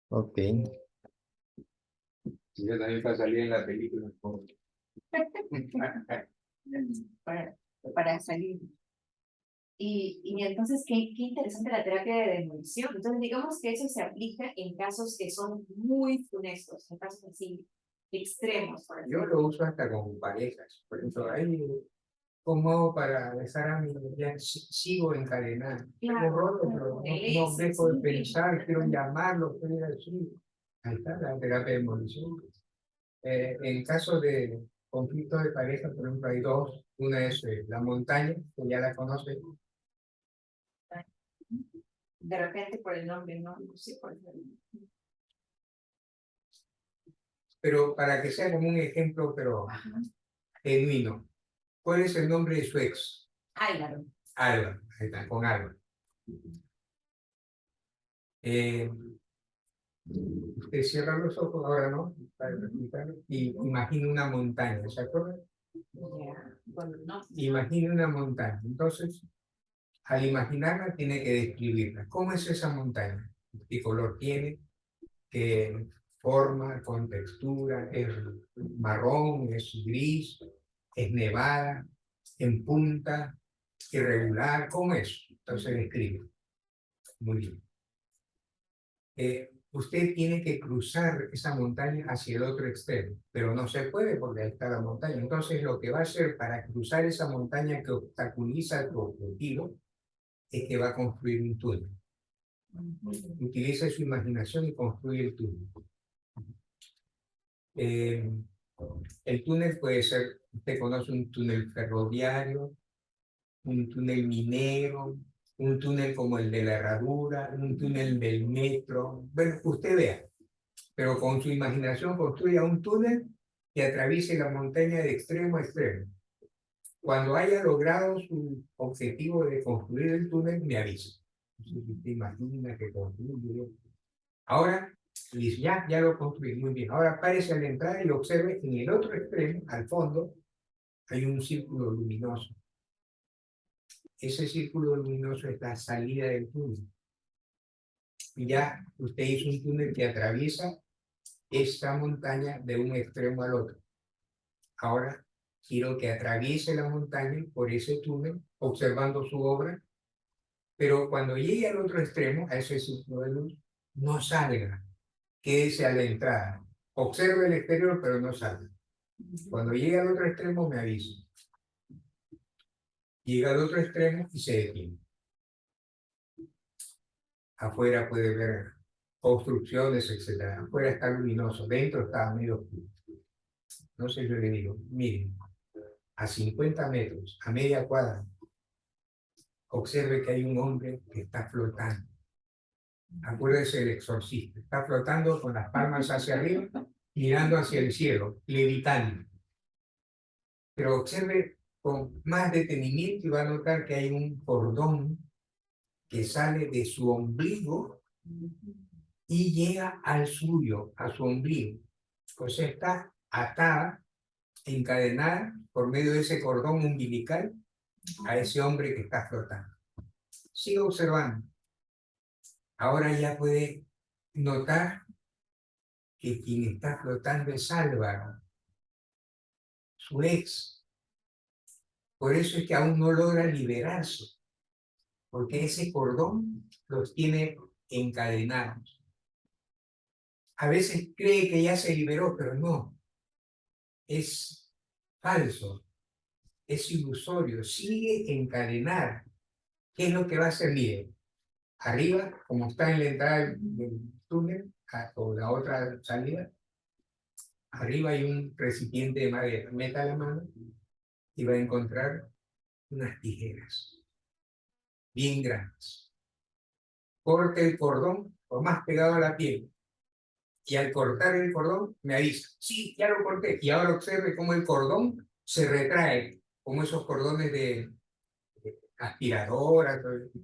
Ok. Yo también para salir en la película. Para salir. Y entonces, qué interesante la terapia de demolición. Entonces, digamos que eso se aplica en casos que son muy funestos, en casos así extremos. Por Yo ejemplo. lo uso hasta con parejas. Por ejemplo, ahí como para besar a mi ya sigo encadenado. Claro, Tengo roto, pero no dejo de sí. pensar, quiero llamarlo, quiero decir. Ahí está la terapia de demolición. En caso de conflicto de pareja, por ejemplo, hay dos. Una es la montaña, que ya la conoce. De repente por el nombre, no sé por el nombre. Pero para que sea como un ejemplo, pero genuino. ¿Cuál es el nombre de su ex? Álvaro. Alba, ahí está, con Alba. Usted cierra los ojos, ahora no, para explicarlo, y imagina una montaña, ¿se acuerdan? Bueno, no. Imagina una montaña. Entonces, al imaginarla, tiene que describirla. ¿Cómo es esa montaña? ¿Qué color tiene? ¿Qué forma, con textura? ¿Es marrón? ¿Es gris? ¿Es nevada? ¿En punta? ¿Irregular? ¿Cómo es? Entonces, describe. Muy bien. Usted tiene que cruzar esa montaña hacia el otro extremo, pero no se puede porque ahí está la montaña. Entonces, lo que va a hacer para cruzar esa montaña que obstaculiza tu objetivo es que va a construir un túnel. Utiliza su imaginación y construye el túnel. El túnel puede ser, usted conoce un túnel ferroviario, un túnel minero, un túnel como el de la Herradura, un túnel del metro. Bueno, usted vea, pero con su imaginación construya un túnel que atraviese la montaña de extremo a extremo. Cuando haya logrado su objetivo de construir el túnel, me avisa. Entonces, usted imagina que construye. Ahora, dice, ya lo construí, muy bien. Ahora párese a la entrada y observe en el otro extremo, al fondo, hay un círculo luminoso. Ese círculo luminoso es la salida del túnel. Y ya usted hizo un túnel que atraviesa esta montaña de un extremo al otro. Ahora quiero que atraviese la montaña por ese túnel, observando su obra, pero cuando llegue al otro extremo, a ese círculo de luz, no salga, quédese a la entrada. Observe el exterior, pero no salga. Cuando llegue al otro extremo, me avisa. Llega al otro extremo y se detiene. Afuera puede ver construcciones, etc. Afuera está luminoso, dentro está medio oscuro. Entonces yo le digo, miren, a 50 metros, a media cuadra, observe que hay un hombre que está flotando. Acuérdese del exorcista, está flotando con las palmas hacia arriba, mirando hacia el cielo, levitando. Pero observe con más detenimiento y va a notar que hay un cordón que sale de su ombligo y llega al suyo, a su ombligo. O sea, está atada, encadenada por medio de ese cordón umbilical a ese hombre que está flotando. Siga observando. Ahora ya puede notar que quien está flotando es Álvaro, su ex. Por eso es que aún no logra liberarse, porque ese cordón los tiene encadenados. A veces cree que ya se liberó, pero no. Es falso, es ilusorio, sigue encadenado. ¿Qué es lo que va a hacer? Mire, arriba, como está en la entrada del túnel, o la otra salida, arriba hay un recipiente de madera. Meta la mano y va a encontrar unas tijeras bien grandes. Corte el cordón, o más pegado a la piel. Y al cortar el cordón, me avisa. Sí, ya lo corté. Y ahora observe cómo el cordón se retrae, como esos cordones de aspiradoras,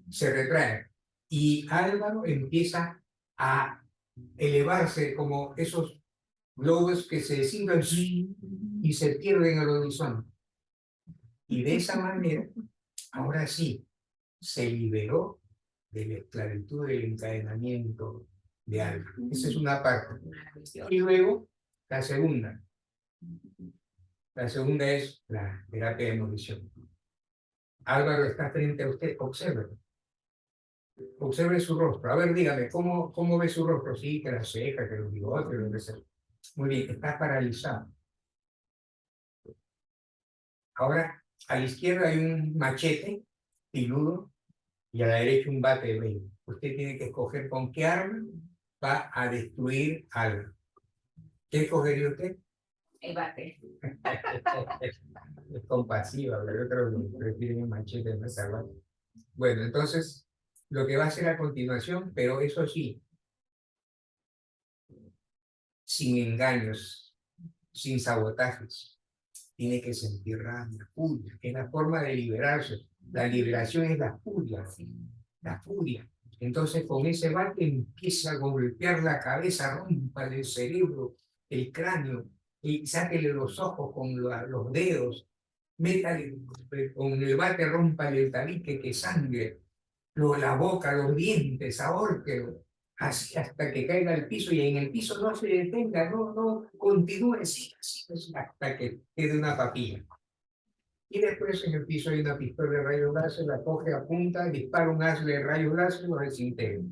se retraen. Y Álvaro empieza a elevarse como esos globos que se desinflan y se pierden en el horizonte. Y de esa manera, ahora sí, se liberó de la esclavitud del encadenamiento de alma. Esa es una parte. Y luego, la segunda. La segunda es la terapia de demolición. Álvaro está frente a usted, observe. Observe su rostro. A ver, dígame, ¿cómo ve su rostro? Sí, que la ceja, que los bigotes, lo que sea. Muy bien, está paralizado. Ahora, a la izquierda hay un machete filudo y a la derecha un bate de béisbol. Usted tiene que escoger con qué arma va a destruir algo. ¿Qué escogería usted? El bate. Es compasiva, pero yo creo que prefieren el machete en esa bate. Bueno, entonces, lo que va a hacer a continuación, pero eso sí, sin engaños, sin sabotajes, tiene que sentir rabia, furia, es la forma de liberarse. La liberación es la furia, la furia. Entonces con ese bate empieza a golpear la cabeza, rompa el cerebro, el cráneo, y sáquele los ojos con los dedos, métale con el bate, rómpale el tabique que sangre, la boca, los dientes, ahórquelo, así hasta que caiga al piso y en el piso no se detenga, no continúe así, hasta que quede una papilla. Y después en el piso hay una pistola de rayos láser, la coge, apunta, dispara un haz de rayos láser y lo desintegra.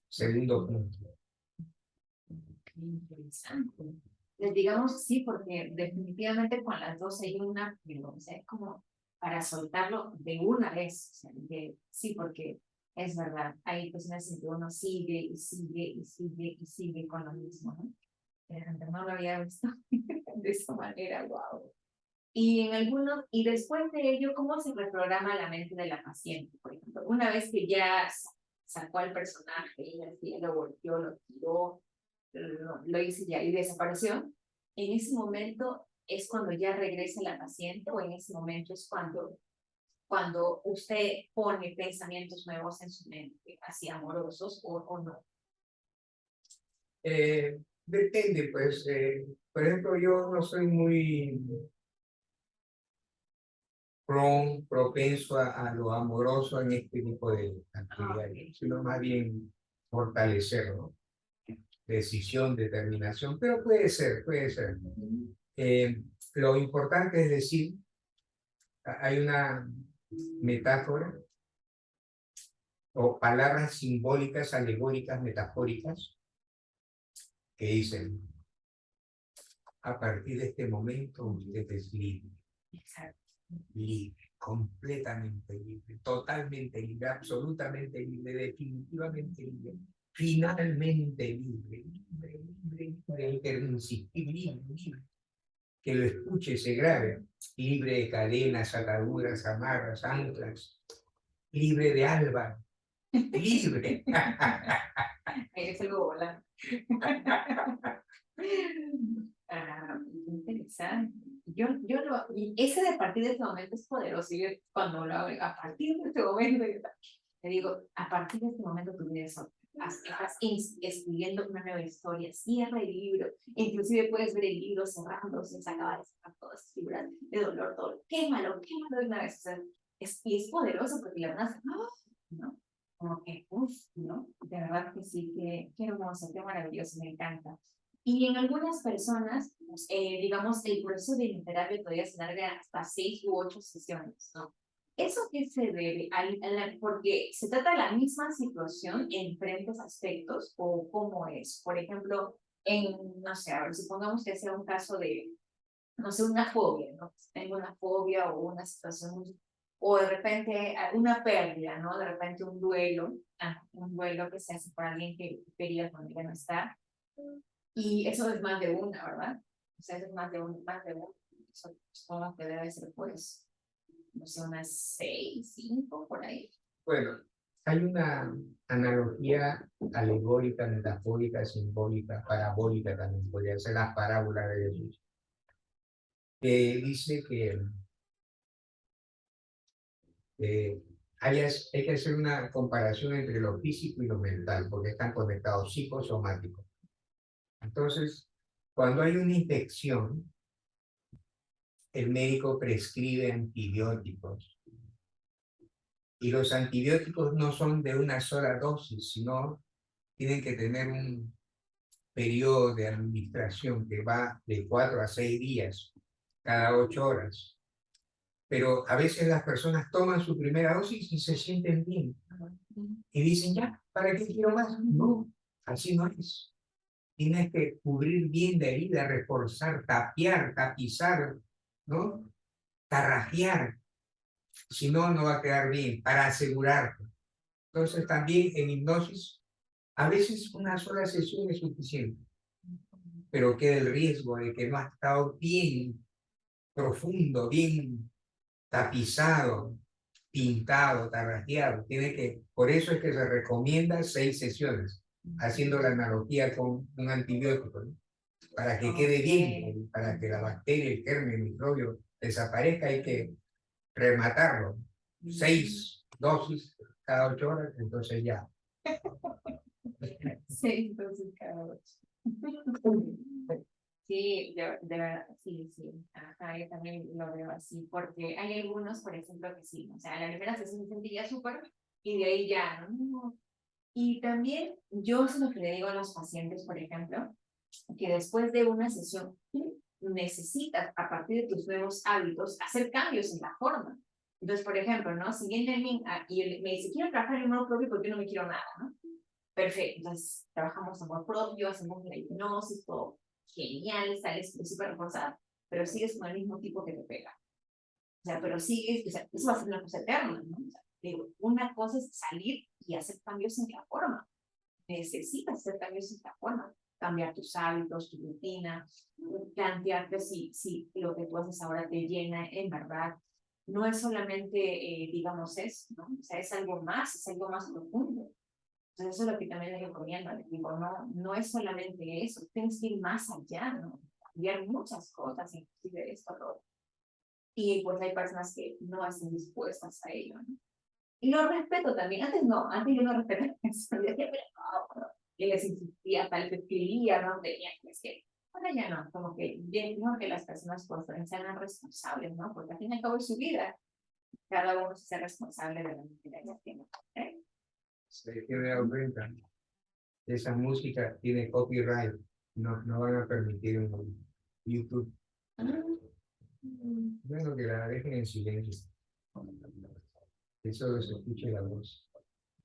Segundo punto. Qué interesante. Les digamos sí, porque definitivamente con las dos hay una, o sea, es como para soltarlo de una vez. O sea, sí, porque es verdad, hay personas en que uno sigue y sigue y sigue y sigue con lo mismo, ¿no? Pero no lo había visto de esa manera, wow. Y en algunos, y después de ello, ¿cómo se reprograma la mente de la paciente? Por ejemplo, una vez que ya sacó al personaje, ya lo volteó, lo tiró, lo hizo ya y desapareció, en ese momento es cuando ya regresa la paciente o en ese momento es cuando usted pone pensamientos nuevos en su mente, así amorosos o no. Depende, pues, por ejemplo, yo no soy muy propenso a lo amoroso en este tipo de actividades, sino más bien fortalecerlo. Decisión, determinación, pero puede ser, puede ser. Lo importante es decir, hay una metáfora o palabras simbólicas, alegóricas, metafóricas, que dicen, a partir de este momento usted es libre. Exacto. Libre, completamente libre, totalmente libre, absolutamente libre, definitivamente libre, finalmente libre, libre, insistir, libre, que lo escuche, se grabe, libre de cadenas, ataduras, amarras, anclas, libre de alba, libre. Eso lo vola. Interesante. Y ese de partir de este momento es poderoso. Yo cuando lo hago, a partir de este momento, te digo, a partir de este momento tu vida estás escribiendo una nueva historia, cierra el libro, inclusive puedes ver el libro cerrándose, se acaba de cerrar todas esas figuras de dolor, todo, quémalo de una vez. O sea, y es poderoso porque la verdad, ¿no? Como que, ¿no? De verdad que sí, qué hermoso, qué maravilloso, me encanta. Y en algunas personas, digamos, el proceso de terapia todavía se larga hasta 6 u 8 sesiones, ¿no? ¿Eso qué se debe? Porque se trata de la misma situación en diferentes aspectos, o cómo es. Por ejemplo, no sé, a ver, supongamos que sea un caso de, no sé, una fobia, ¿no? Tengo una fobia o una situación, o de repente una pérdida, ¿no? De repente un duelo que se hace por alguien que quería cuando ya no está. Y eso es más de una, ¿verdad? O sea, eso es más de uno. Supongo que debe ser, pues, no sé, unas 6, 5, por ahí. Bueno, hay una analogía alegórica, metafórica, simbólica, parabólica también, podría ser la parábola de Jesús, que dice que hay que hacer una comparación entre lo físico y lo mental, porque están conectados, psicosomáticos. Entonces, cuando hay una infección, el médico prescribe antibióticos Y los antibióticos no son de una sola dosis, sino tienen que tener un periodo de administración que va de 4 a 6 días, cada 8 horas. Pero a veces las personas toman su primera dosis y se sienten bien. Y dicen, ya, ¿para qué quiero más? No, así no es. Tienes que cubrir bien la herida, reforzar, tapiar, tapizar, ¿no? Tarrajear. Si no, no va a quedar bien, para asegurarte. Entonces también en hipnosis, a veces una sola sesión es suficiente, pero queda el riesgo de que no ha estado bien profundo, bien tapizado, pintado, tarrajeado. Por eso es que se recomienda 6 sesiones, haciendo la analogía con un antibiótico, ¿no? Para que quede bien, para que la bacteria, el germen, el microbio desaparezca, hay que rematarlo. 6 dosis cada 8 horas, entonces ya. Sí, entonces cada ocho. Sí, de verdad, sí, sí. Ajá, yo también lo veo así, porque hay algunos, por ejemplo, que sí, o sea, la primera sesión se sentía súper y de ahí ya, ¿no? Y también yo es lo que le digo a los pacientes, por ejemplo, que después de una sesión tú necesitas, a partir de tus nuevos hábitos, hacer cambios en la forma. Entonces, por ejemplo, ¿no? Si viene alguien y me dice, quiero trabajar en amor propio porque no me quiero nada, ¿no? Perfecto, entonces trabajamos amor propio, hacemos la hipnosis, todo genial, sales súper reforzada, pero sigues con el mismo tipo que te pega. O sea, pero sigues, o sea, eso va a ser una cosa eterna, ¿no? O sea, digo, una cosa es salir y hacer cambios en la forma. Necesitas hacer cambios en la forma, cambiar tus hábitos, tu rutina, plantearte si lo que tú haces ahora te llena en verdad. No es solamente, digamos, eso, ¿no? O sea, es algo más profundo. Entonces, eso es lo que también les recomiendo. Les digo, no es solamente eso, tienes que ir más allá, ¿no? Cambiar muchas cosas, inclusive esto, lo y pues hay personas que no están dispuestas a ello, ¿no? Y lo respeto también. Antes no, antes yo no respetaba eso. Yo decía, pero no, y les insistía, tal vez escribía, ¿no? Tenía que ahora ya no, como que bien, no que las personas pues sean responsables, ¿no? Porque al fin y al cabo es su vida. Cada uno se sea responsable de la vida que tiene. ¿Eh? Se tiene dado cuenta, esa música tiene copyright, no van a permitir en YouTube. Bueno, que la dejen en silencio. Eso se escuche la voz.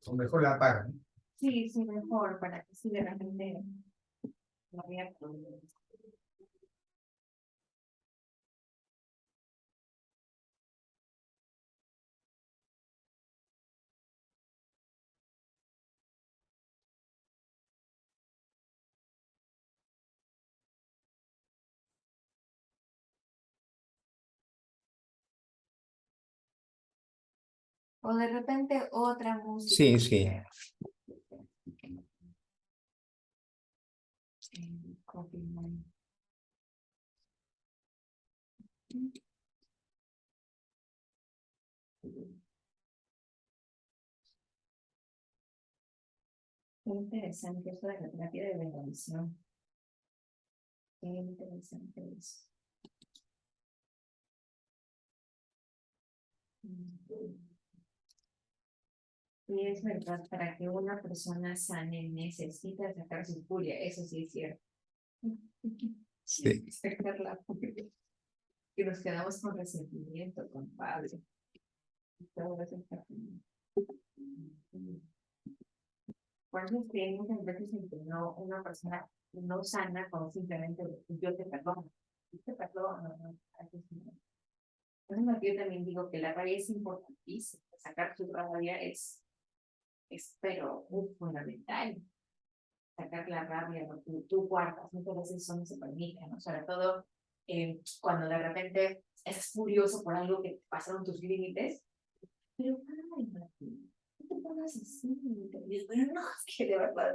O mejor la apagan. Sí, sí, mejor, para que sí de repente no haya problemas. O de repente otra música. Sí, sí. Copyright. Qué interesante esto de la terapia de regresión. Qué interesante eso. Y es verdad, para que una persona sane necesita sacar su furia, eso sí es cierto. Sí. Sacar la furia. Que nos quedamos con resentimiento, compadre. Todo eso está bien. Por eso es que muchas veces en que no, una persona no sana con simplemente yo te perdono. Yo te perdono, no, a veces no. Por eso yo también digo que la rabia es importantísima. Sacar tu rabia es pero fundamental. Sacar la rabia, ¿no? Tú guardas, muchas veces eso no se permite, ¿no? Sobre todo cuando de repente estás furioso por algo que pasaron tus límites, pero ay, Martín, no te pongas así, pero no, es que de verdad,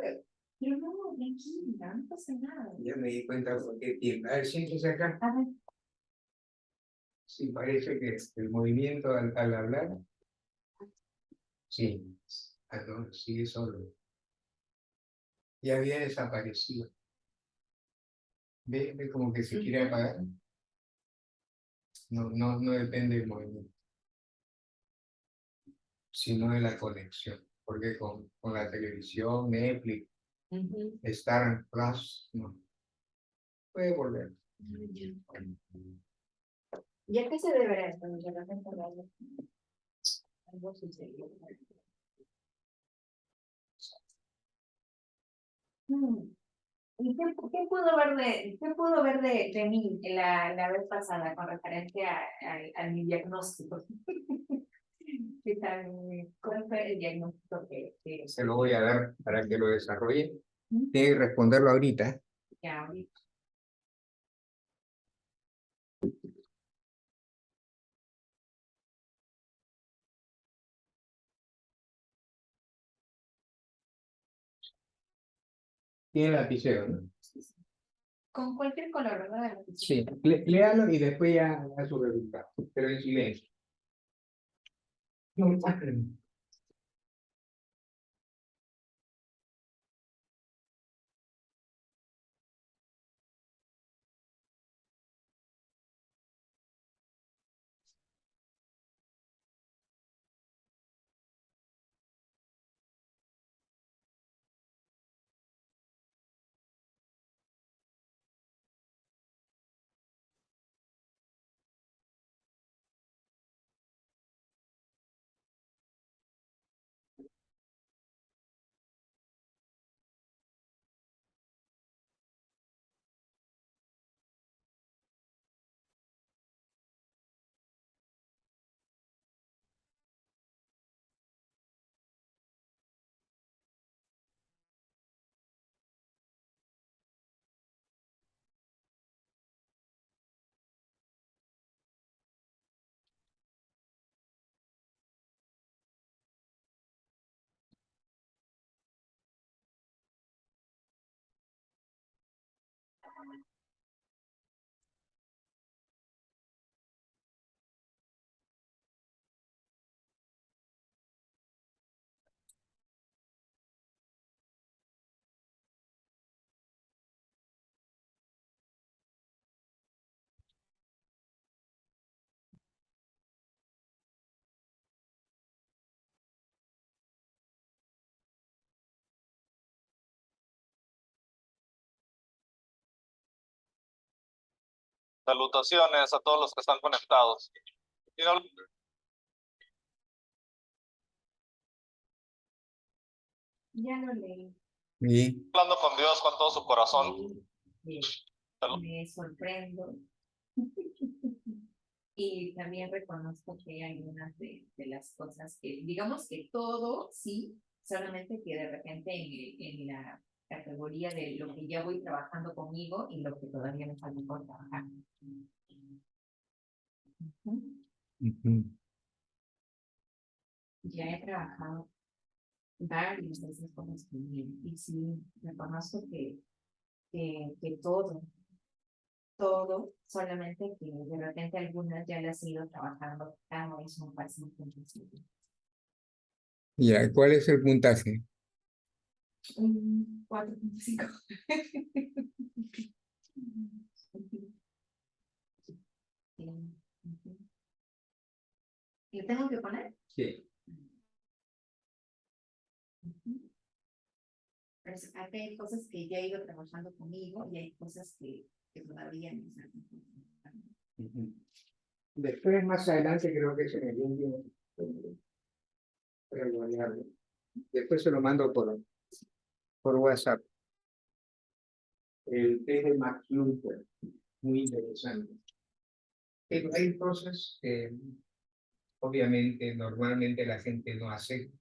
pero no, tranquila, no pasa nada. Ya me di cuenta por qué tiembla. A ver, siéntese acá. A ver, Sí, parece que el movimiento al hablar, sí, no, sigue solo. Ya había desaparecido. Ve como que se quiere apagar. No depende del movimiento. sino en la conexión. Porque con la televisión, Netflix, Star Plus, no puede volver. ¿Y a qué se deberá esto? Yo no tengo algo sucedió. ¿Y qué pudo ver de mí la vez pasada con referencia a mi diagnóstico? ¿Qué tal? ¿Cuál fue el diagnóstico que Se lo voy a dar para que lo desarrolle. Tiene que responderlo ahorita. ya ahorita? Tiene lapicero, ¿no? Con cualquier color, ¿verdad? Sí, léalo y después ya da su resultado, pero en silencio. No, Salutaciones a todos los que están conectados. Ya lo leí. y Hablando con Dios con todo su corazón. Me sorprendo. Y también reconozco que hay algunas de las cosas que, digamos que todo, sí, solamente que de repente en la categoría de lo que ya voy trabajando conmigo y lo que todavía me falta por trabajar. Ya he trabajado varias de esas cosas conmigo y sí, reconozco que todo, solamente que de repente algunas ya las he ido trabajando cada vez un paso más principio. ya, ¿cuál es el puntaje? 4.5. ¿Lo tengo que poner? Sí. Pero hay cosas que ya he ido trabajando conmigo y hay cosas que todavía no están. Después, más adelante, creo que se me viene después se lo mando por WhatsApp. El test de Max Luther, muy interesante. Pero hay cosas que obviamente normalmente la gente no hace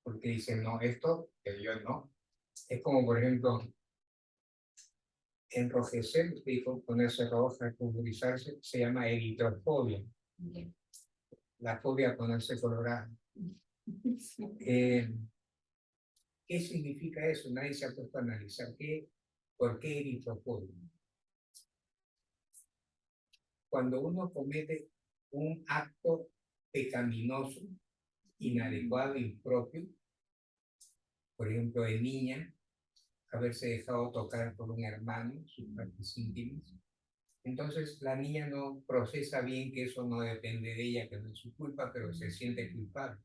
porque dicen, no, esto que yo no. Es como, por ejemplo, enrojecer, ponerse roja, pulverizarse, se llama eritrofobia. La fobia a ponerse colorada. ¿Qué significa eso? Nadie se ha puesto a analizar por qué eritrofobia. Cuando uno comete un acto pecaminoso, inadecuado, impropio, por ejemplo, de niña, haberse dejado tocar por un hermano, sus partes íntimas, entonces la niña no procesa bien que eso no depende de ella, que no es su culpa, pero se siente culpable.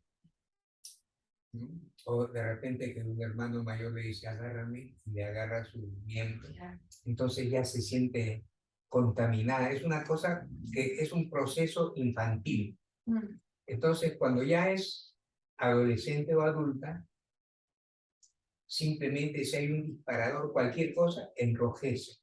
¿no? O de repente que un hermano mayor le dice, agárrame, y le agarra su miembro. Entonces ya se siente contaminada. Es una cosa que es un proceso infantil. Entonces, cuando ya es adolescente o adulta, simplemente si hay un disparador, cualquier cosa, enrojece.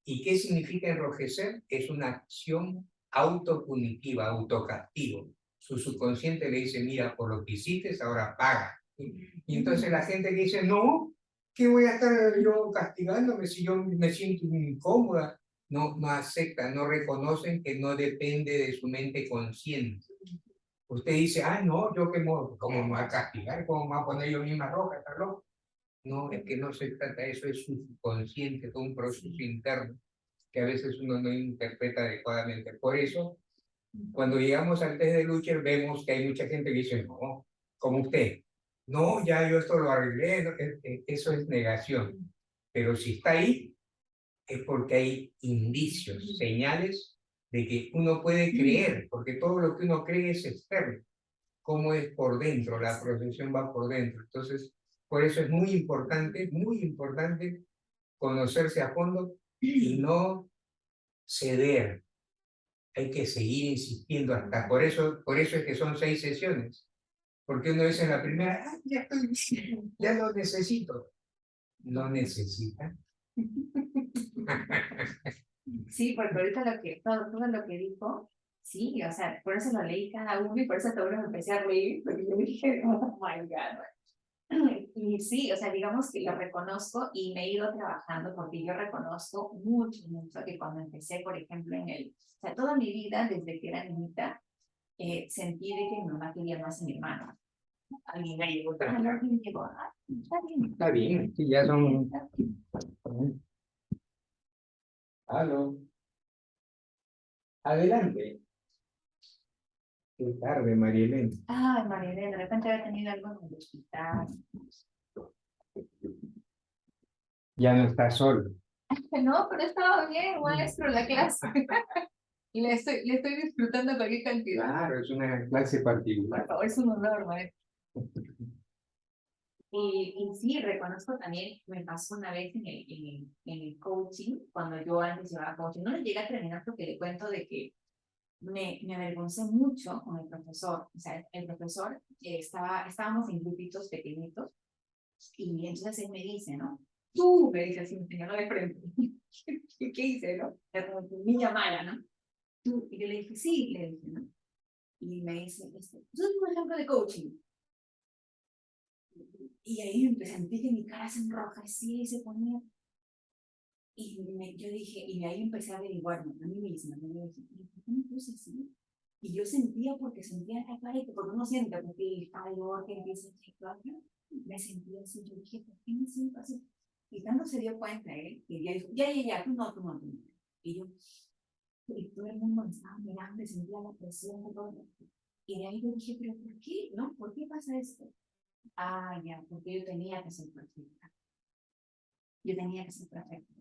¿Y qué significa enrojecer? Es una acción autopunitiva, autocastigo. Su subconsciente le dice, mira, por lo que hiciste, ahora paga. Y entonces la gente que dice, no, ¿qué voy a estar yo castigándome si yo me siento incómoda? No, no aceptan, no reconocen que no depende de su mente consciente. Usted dice, ah, no, yo cómo me voy a castigar, cómo me voy a poner yo misma roja, ¿está loco? No, es que no se trata de eso, es su subconsciente, todo un proceso interno que a veces uno no interpreta adecuadamente. Por eso, cuando llegamos al test de Lucher, vemos que hay mucha gente que dice, no, como usted, no, ya yo esto lo arreglé, no, eso es negación. Pero si está ahí, es porque hay indicios, señales de que uno puede creer, porque todo lo que uno cree es externo, como es por dentro, la procesión va por dentro. Entonces, por eso es muy importante conocerse a fondo y no ceder. Hay que seguir insistiendo hasta por eso es que son 6 sesiones. Porque uno dice en la primera, ah, ya lo necesito. No necesita. Sí, porque ahorita todo lo que dijo, sí, o sea, por eso lo leí cada uno y por eso todo me empecé a reír, porque yo dije, oh my God. Y sí, o sea, digamos que lo reconozco y me he ido trabajando porque yo reconozco mucho que cuando empecé, por ejemplo, o sea, toda mi vida, desde que era niñita, sentí de que mi mamá quería más a mi hermano. Alguien llegó, alguien llegó, ah, está bien. Está bien, sí, ya son... Aló. Adelante. Qué tarde, María Elena. Ay, María, de repente había tenido algo en el hospital. Ya no está solo. No, pero estaba bien, maestro, la clase. Le estoy disfrutando cualquier cantidad. Claro, es una clase particular. Por favor, es un honor, maestro. Y sí, reconozco también, me pasó una vez en el coaching, cuando yo antes llevaba coaching, no lo llegué a terminar porque le cuento de que me avergoncé mucho con el profesor. O sea, el profesor estábamos en grupitos pequeñitos y entonces él me dice, ¿no? Tú, me dice así, me señaló de frente. ¿Qué hice, no? Era como tu niña mala, ¿no? Tú, y yo le dije, sí, le dije, ¿no? Y me dice, tú eres un ejemplo de coaching. Y ahí sentí que mi cara se enrojecía y se ponía. Yo dije, y ahí empecé a averiguarme a mí misma. ¿No? Yo dije, ¿por qué me puse así? Y yo sentía, porque sentía la cara, porque uno siente, porque el calor que empieza a checar, me sentía así. Yo dije, ¿por qué me siento así? Y tanto se dio cuenta él, y ella dijo, ya, tú no. Y yo, y todo el mundo me estaba mirando y sentía la presión de todo. Y de ahí yo dije, ¿pero por qué? ¿No? ¿Por qué pasa esto? Ah, ya, porque yo tenía que ser perfecta. Yo tenía que ser perfecta.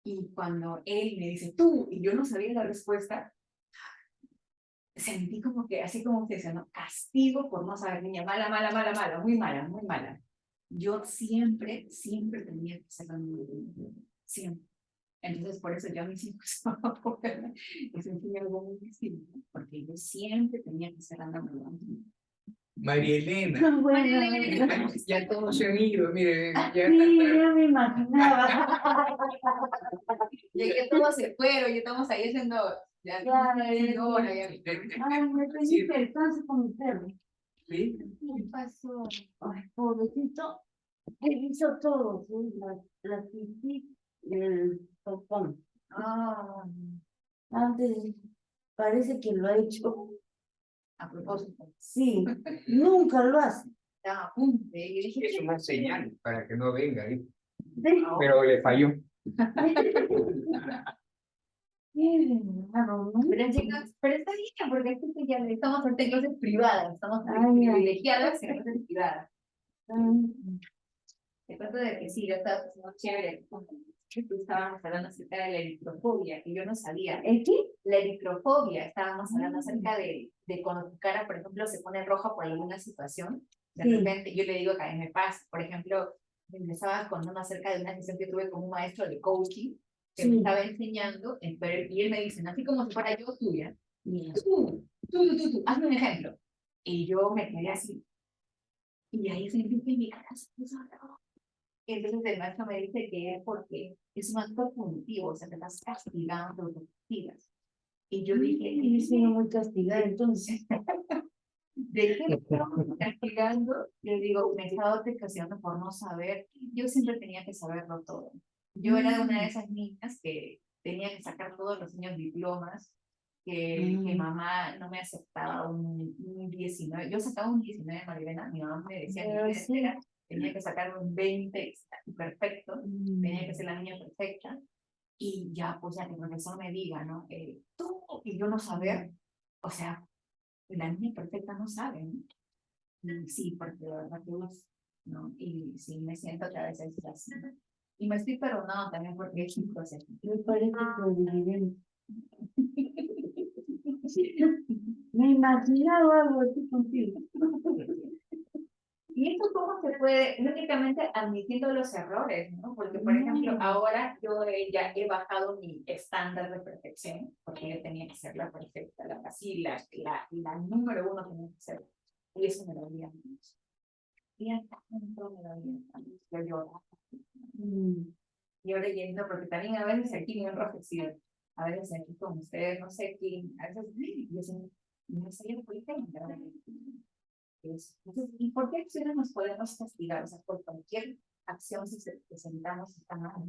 Y cuando él me dice, tú, y yo no sabía la respuesta, sentí como que, así como que se ¿no? Castigo por no saber, niña, mala, muy mala, muy mala. Yo siempre tenía que ser la número uno. Siempre. Entonces, por eso yo a mis hijos les enseñé algo muy distinto, porque yo siempre tenía que ser la número uno. María Elena. Bueno, Ya todos se han ido, mire. Ya sí, yo me imaginaba. Y que todos se fueron y estamos ahí haciendo. Ya, Ay, me pedí percance con mi perro. ¿Sí? ¿Qué pasó? Ay, pobrecito, él hizo todo, ¿sí? La pipí y el popón. Ah, Antes parece que lo ha hecho. a propósito. Sí, nunca lo hace. Estaba a punto. Yo dije, Es una señal para que no venga ahí. Sí. Pero le falló. pero está bien, porque aquí que ya estamos en clases privadas, estamos Ay, ya. privilegiadas en clases privadas. Te cuento de que sí, yo estaba pasando chévere. Estábamos hablando acerca de la eritrofobia, que yo no sabía. ¿El qué? La eritrofobia, estábamos hablando acerca de cuando tu cara, por ejemplo, se pone roja por alguna situación. De Sí. repente, yo le digo que a mí me pasa, por ejemplo, me estaba contando acerca de una sesión que tuve con un maestro de coaching, que me Sí. estaba enseñando, y él me dice, así como si fuera yo tuya, Mira. hazme un ejemplo. Y yo me quedé así. Y ahí sentí que mi cara se puso roja. Entonces el maestro me dice que es porque es un acto punitivo, o sea, te estás castigando, te castigas. Y yo dije, Yo soy muy castigada, entonces. ¿de qué me estaba castigando? Le digo, me estaba castigando por no saber. Yo siempre tenía que saberlo todo. Yo era una de esas niñas que tenía que sacar todos los años diplomas, que mamá no me aceptaba un 19. Yo sacaba un 19, Marilena, mi mamá me decía que Sí. tenía que sacar un 20 perfecto, tenía que ser la niña perfecta. Y ya, pues ya que el profesor me diga, ¿no? Tú y yo no saber, o sea, la niña perfecta no sabe, ¿no? Y sí, porque de verdad que ¿no? Y sí, me siento que a veces es así. Y me estoy perdonando también porque he hecho un proceso. Me parece providente. Me imaginaba algo así contigo. ¿Y esto cómo se puede? Únicamente admitiendo los errores, ¿no? Porque, por ejemplo, ahora yo ya he bajado mi estándar de perfección, porque yo tenía que ser la perfecta, así, la número uno tenía que ser. Y eso me dolía mucho. Y hasta punto me dolía mucho. Yo lloraba. Y ahora yendo, porque también a veces aquí me he enrojecido. A veces aquí con ustedes, no sé quién, a veces, yo sé, no sé, yo fui entonces, ¿y por qué acciones nos podemos castigar? O sea, por cualquier acción si presentamos está mal.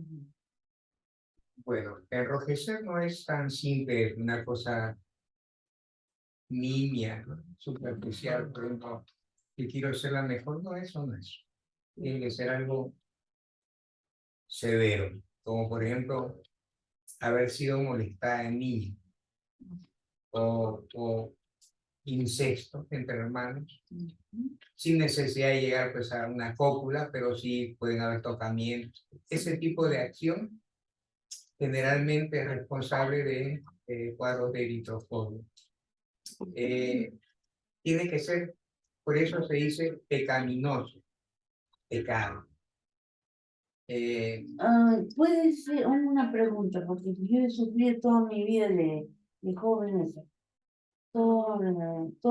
Bueno, enrojecer no es tan simple, una cosa nimia, ¿no? Superficial, pero no, que quiero ser la mejor, no, eso no es. Tiene que ser algo severo, como por ejemplo, haber sido molestada en niña, o incesto entre hermanos, sin necesidad de llegar pues a una cópula, pero sí pueden haber tocamientos. Ese tipo de acción generalmente es responsable de cuadros de eritrofobia. Tiene que ser, por eso se dice pecaminoso, pecado. Puede ser una pregunta, porque yo he sufrido toda mi vida de joven eso. Todo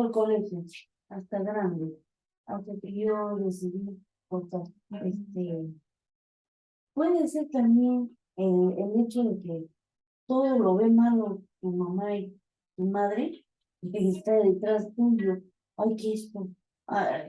el colegio, hasta grande, hasta que yo decidí cortar. Puede ser también el hecho de que todo lo ve malo tu mamá y tu madre, y que está detrás tuyo. Ay, que esto,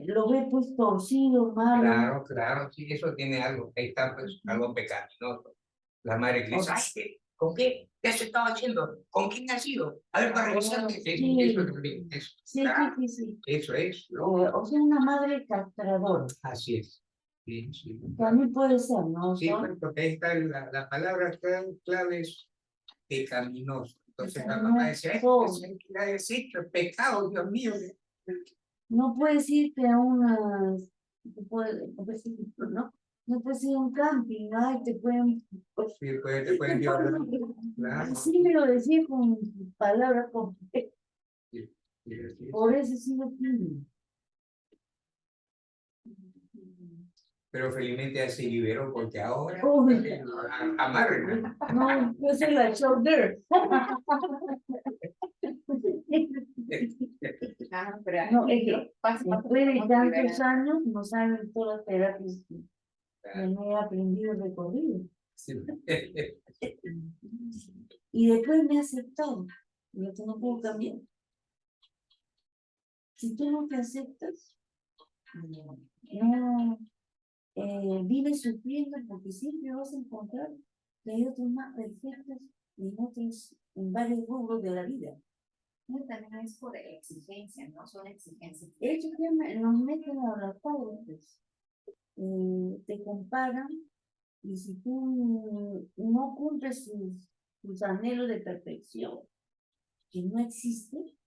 lo ve pues torcido, malo. Claro, claro, sí, eso tiene algo, ahí está pues algo pecaminoso. La madre que dice, ay, ¿con qué? ¿Qué has estado haciendo? ¿Con quién has ido? A ver, para revisarte. Eso también, eso. Sí, Claro, sí. eso es. O sea, una madre castradora. Así es. Sí, sí. También puede ser, ¿no? Sí, porque ahí está la palabra clave es pecaminoso. Entonces la mamá decía, ¿qué has hecho? Pecado, Dios mío. No puedes irte a una, ¿no? No puedes ir a un camping, ay, te pueden... Sí, te pueden violar. Claro. Sí me lo decía con palabras complejas. Sí, sí. Por eso sí lo pido. Pero felizmente ya se liberó porque ahora amarga. No, yo soy la shoulder. Pero No, es que después de tantos años no saben todas las terapias que me he aprendido recorrido. Sí. Y después me he aceptado. Lo que no puedo cambiar. Si tú no te aceptas, no vives sufriendo porque siempre vas a encontrar que hay otros más perfectos en varios rubros de la vida. No, también es por exigencia, ¿no? Son exigencias. Ellos que nos meten a los padres, te comparan, y si tú no cumples sus anhelos de perfección, que no existe,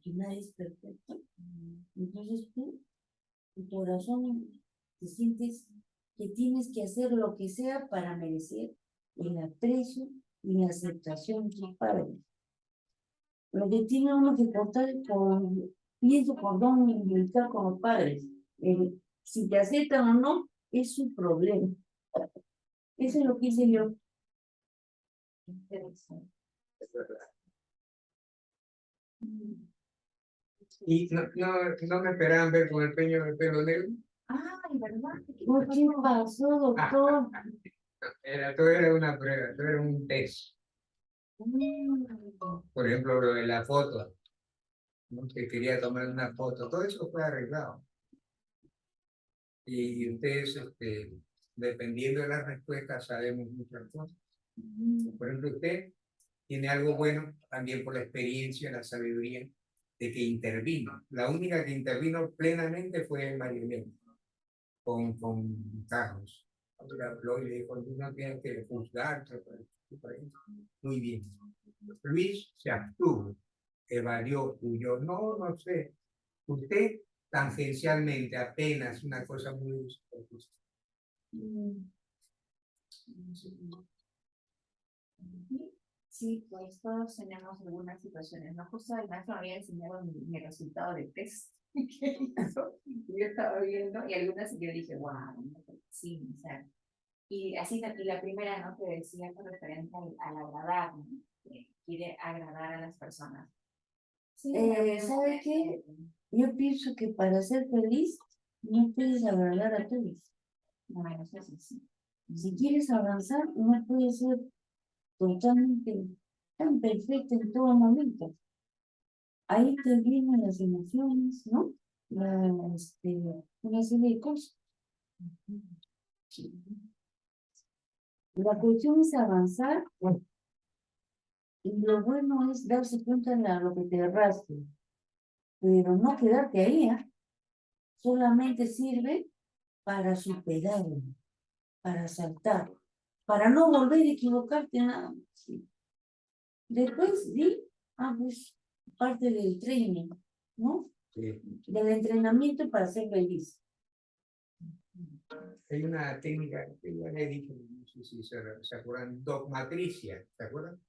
que nadie es perfecto, entonces tu corazón, te sientes que tienes que hacer lo que sea para merecer el aprecio y la aceptación de tus padres. Lo que tiene uno que cortar pienso, cordón umbilical con los padres, Si te aceptan o no, es su problema. Eso es lo que hice yo. Interesante. Es verdad. Y no me esperaban ver con el peño de pelo negro. Ay, ¿verdad? ¿Por qué pasó, doctor? Todo era una prueba, todo era un test. Mm. Por ejemplo, lo de la foto, ¿no? Que quería tomar una foto, todo eso fue arreglado. Y ustedes, dependiendo de las respuestas, sabemos muchas cosas. Por ejemplo, usted tiene algo bueno también por la experiencia, la sabiduría de que intervino. La única que intervino plenamente fue Marilén con Carlos. Le habló y le dijo, no tienes que juzgar. Muy bien. Luis se abstuvo, evadió, huyó. No sé. Usted tangencialmente, apenas una cosa muy superficial. Sí, pues todos tenemos algunas situaciones, ¿no? Justo el maestro me había enseñado mi resultado de test que hizo, y yo estaba viendo, y algunas yo dije, wow, ¿no? Sí, o sea, y así, y la primera, ¿no? Que decía con referencia al agradar, ¿no? Que quiere agradar a las personas. Sí, ¿Sabe qué? Yo pienso que para ser feliz, no puedes agradar a todos. no, eso es así. Si quieres avanzar, no puedes ser totalmente tan perfecto en todo momento. Ahí te vienen las emociones, ¿no? Una serie de cosas. La cuestión es avanzar, y lo bueno es darse cuenta de lo que te arrastra, pero no quedarte ahí, ¿eh? Solamente sirve para superarlo, para saltar, para no volver a equivocarte nada más. Después pues parte del training, ¿no? Sí. Del entrenamiento para ser feliz. Hay una técnica que ya le he dicho, no sé si se acuerdan, dogmatricia, ¿se acuerdan?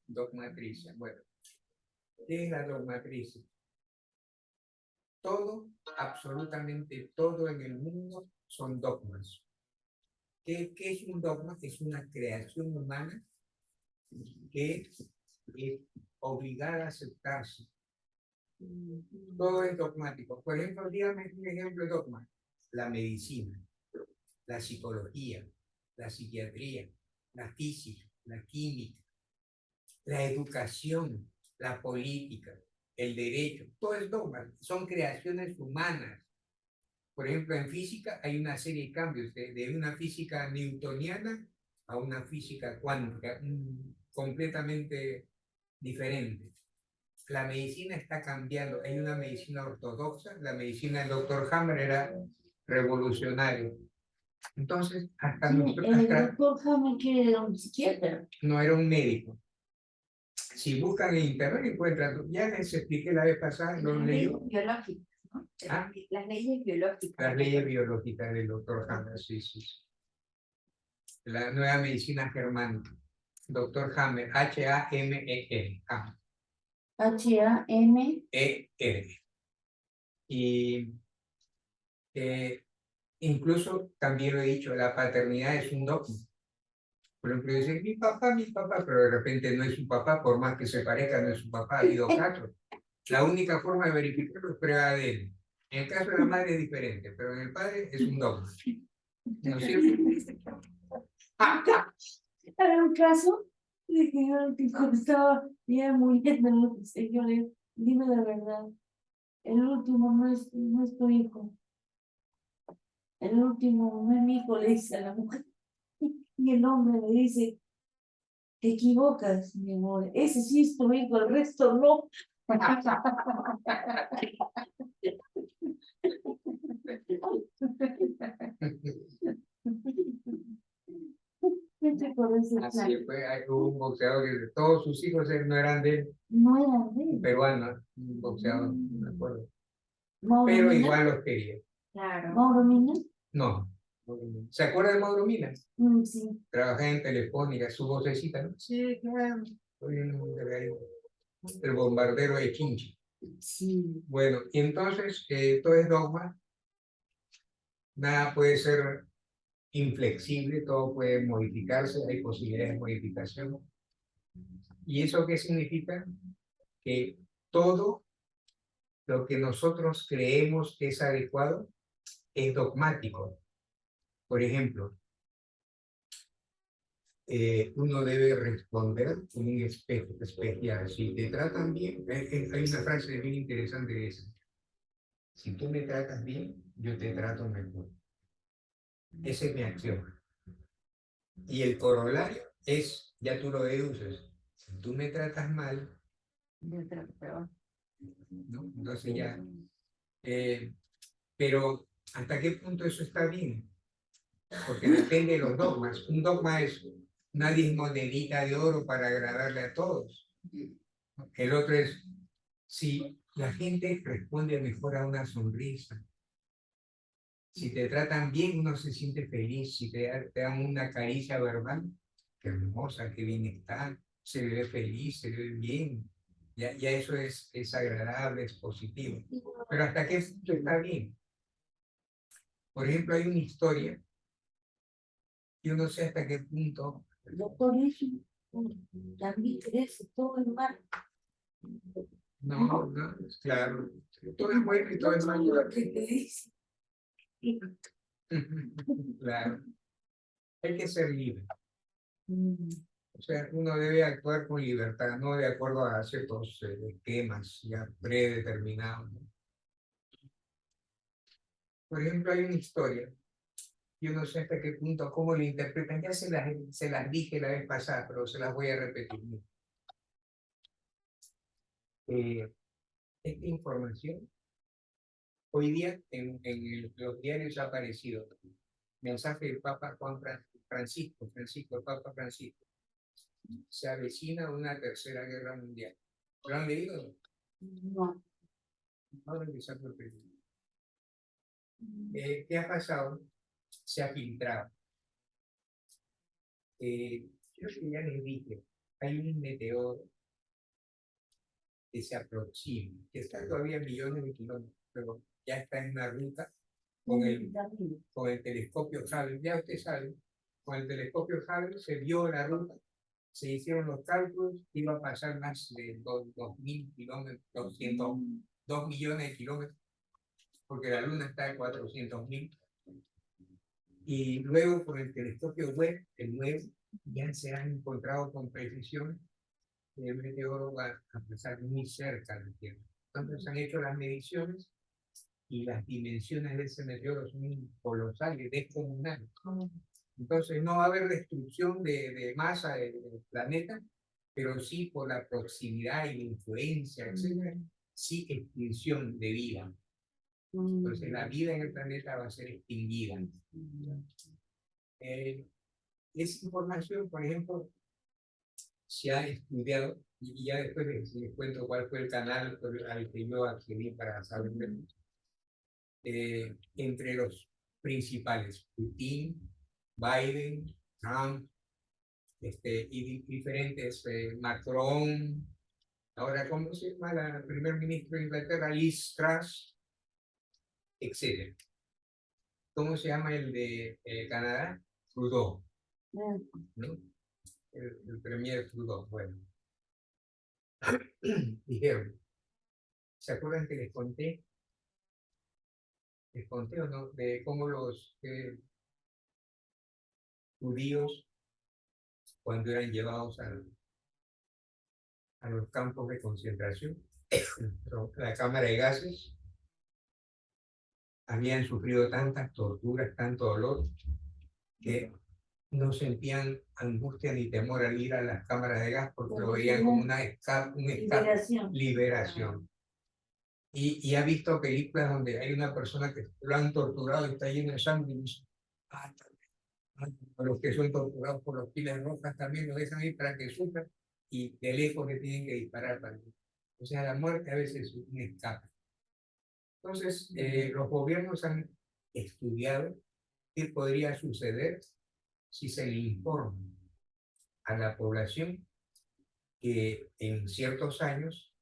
Dogmatricia, bueno. ¿Qué es la dogmatricia? Todo, absolutamente todo en el mundo son dogmas. ¿Qué es un dogma? Es una creación humana que es obligada a aceptarse. Todo es dogmático. Por ejemplo, dígame un ejemplo de dogma. La medicina, la psicología, la psiquiatría, la física, la química, la educación, la política, el derecho, todo es dogma, son creaciones humanas. Por ejemplo, en física hay una serie de cambios, de una física newtoniana a una física cuántica, completamente diferente. La medicina está cambiando, hay una medicina ortodoxa, la medicina del doctor Hammer era revolucionario. Entonces, hasta nuestro... El doctor Hammer, que era un psiquiatra. No era un médico. Si buscan en internet encuentran, ya les expliqué la vez pasada, lo Las leí. leyes biológicas, ¿no? ¿Ah? Las leyes biológicas. Las leyes biológicas del doctor Hammer, sí. La nueva medicina germánica. Doctor Hammer, H-A-M-E-R. H-A-M. Y incluso también lo he dicho, la paternidad es un dogma. Por ejemplo, dicen mi papá, pero de repente no es su papá, por más que se parezca, no es su papá, ha habido casos. La única forma de verificarlo es prueba de él. En el caso de la madre es diferente, pero en el padre es un dogma. ¿No es cierto? Era un caso de que yo cuando estaba ya muriendo, señores, dime la verdad, el último no es tu hijo, el último no es mi hijo, le dice a la mujer, y el hombre le dice, te equivocas, mi amor, ese sí es tu hijo, el resto no. Así fue, hubo un boxeador que todos sus hijos no eran de él, No eran de un él. peruano, un boxeador, no me acuerdo. Mauro Pero Mina. igual los quería. Claro. Mauro Mina. No. ¿Se acuerda de Mauro Mina? Sí. Trabajaba en Telefónica, su vocecita, ¿no? Sí, claro. El bombardero de Chinchi. Sí. Bueno, y entonces todo es dogma, Nada puede ser inflexible, todo puede modificarse, hay posibilidades de modificación. ¿Y eso qué significa? Que todo lo que nosotros creemos que es adecuado es dogmático. Por ejemplo, uno debe responder con un espejo especial. Si te tratan bien, hay una frase bien interesante que dice, si tú me tratas bien, yo te trato mejor. Esa es mi acción. Y el corolario es, ya tú lo deduces, si tú me tratas mal, Yo creo que peor. ¿no? Entonces ya, pero ¿hasta qué punto eso está bien? Porque depende de los dogmas. Un dogma es, nadie es monedita de oro para agradarle a todos. El otro es, si la gente responde mejor a una sonrisa, si te tratan bien, uno se siente feliz, si te dan una caricia verbal, qué hermosa, qué bien está, se ve feliz, se ve bien, ya eso es agradable, es positivo. Pero ¿hasta qué punto está bien? Por ejemplo, hay una historia, yo no sé hasta qué punto, Doctor, eso también crece todo el mal. no, claro, todo es bueno y todo es malo. Lo que te dice. Claro, hay que ser libre. Mm. O sea, uno debe actuar con libertad, no de acuerdo a ciertos esquemas ya predeterminados, ¿no? Por ejemplo, hay una historia, yo no sé hasta qué punto, cómo lo interpretan, ya se las dije la vez pasada, pero se las voy a repetir. Esta información, hoy día en los diarios ha aparecido mensaje del Papa Juan Francisco, el Papa Francisco. Se avecina una tercera guerra mundial. ¿Lo han leído? No. Ahora empezar por primero. ¿Qué ha pasado? Se ha filtrado. Creo que ya les dije, hay un meteoro que se aproxima, que está todavía a millones de kilómetros, pero ya está en una ruta con el telescopio Hubble. Ya usted sabe, con el telescopio Hubble se vio la ruta, se hicieron los cálculos, iba a pasar más de 2.000 kilómetros, 2 millones de kilómetros, porque la Luna está a 400.000. Y luego con el telescopio Webb, el nuevo, ya se han encontrado con precisión que el meteoro va a pasar muy cerca de la Tierra. Entonces han hecho las mediciones y las dimensiones de ese meteoro son colosales, descomunales. Entonces no va a haber destrucción de masa del planeta, pero sí por la proximidad y la influencia, etc., sí extinción de vida. Entonces la vida en el planeta va a ser extinguida. Esa información, por ejemplo, se ha estudiado, y ya después les cuento cuál fue el canal al que yo accedí para saber, entre los principales, Putin, Biden, Trump, y diferentes, Macron, ahora, ¿cómo se llama la primer ministro de Inglaterra? Liz Truss, etc. ¿Cómo se llama el de Canadá? Trudeau, ¿no? El premier Trudeau, bueno. Dijeron, ¿se acuerdan que les conté o no, de cómo los judíos, cuando eran llevados a los campos de concentración, la cámara de gases, habían sufrido tantas torturas, tanto dolor, que no sentían angustia ni temor al ir a las cámaras de gas porque lo veían como una liberación. Y ha visto películas donde hay una persona que lo han torturado y está lleno de sangre y dice, a los que son torturados por los pilas rojas también los dejan ir para que sufran y de lejos le tienen que disparar para ellos. O sea, la muerte a veces es un escape. Entonces, los gobiernos han estudiado qué podría suceder si se le informa a la población que en ciertos años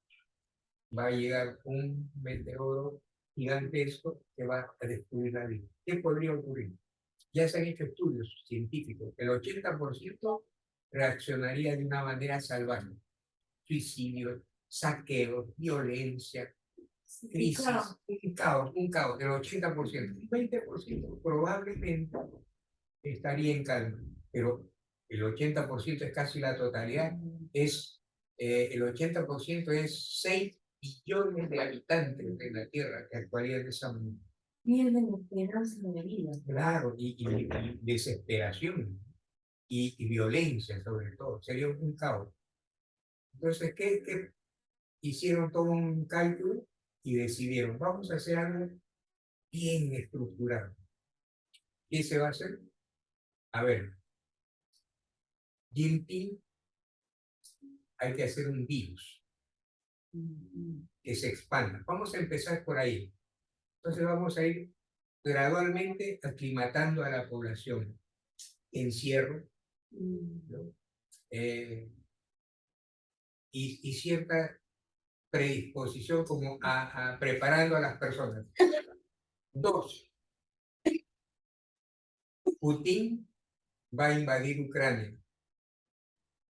va a llegar un meteoro gigantesco que va a destruir la vida. ¿Qué podría ocurrir? Ya se han hecho estudios científicos. El 80% reaccionaría de una manera salvaje. Suicidio, saqueo, violencia, crisis, un caos del 80%. El 20% probablemente estaría en calma, pero el 80% es casi la totalidad. El 80% es 6 billones de habitantes de la Tierra que actuarían de esa manera. Pierden esperanza de vida. Claro, y desesperación y violencia sobre todo. Sería un caos. Entonces, ¿qué hicieron? Todo un cálculo y decidieron, vamos a hacer algo bien estructurado. ¿Qué se va a hacer? A ver, Jinping, hay que hacer un virus que se expanda. Vamos a empezar por ahí. Entonces vamos a ir gradualmente aclimatando a la población. Encierro, ¿no? Y cierta predisposición como a preparando a las personas. 2, Putin va a invadir Ucrania.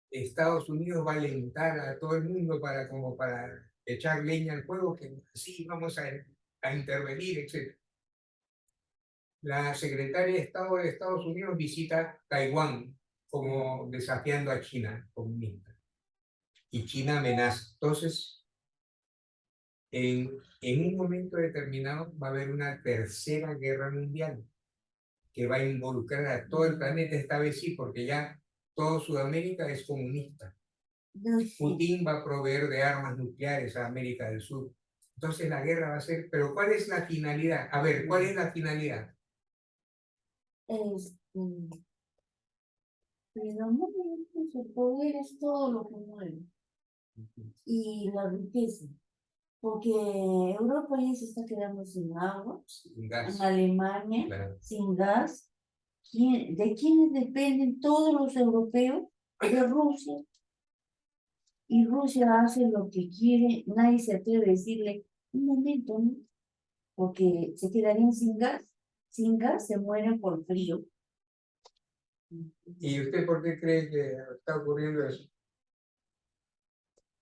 Estados Unidos va a alentar a todo el mundo para echar leña al fuego, que sí vamos a intervenir, etc. La secretaria de Estado de Estados Unidos visita Taiwán como desafiando a China comunista. Y China amenaza. Entonces, en un momento determinado va a haber una tercera guerra mundial que va a involucrar a todo el planeta, esta vez sí, porque ya todo Sudamérica es comunista. Putin va a proveer de armas nucleares a América del Sur. Entonces la guerra va a ser, pero ¿cuál es la finalidad? A ver, ¿cuál es la finalidad? Pero no el poder es todo lo que mueve. Y la riqueza. Porque Europa ya se está quedando sin agua, Sin gas. en Alemania, Claro. sin gas. ¿De quiénes dependen todos los europeos? De Rusia. Y Rusia hace lo que quiere, nadie se atreve a decirle, un momento, ¿no? Porque se quedarían sin gas. Sin gas se mueren por frío. ¿Y usted por qué cree que está ocurriendo eso?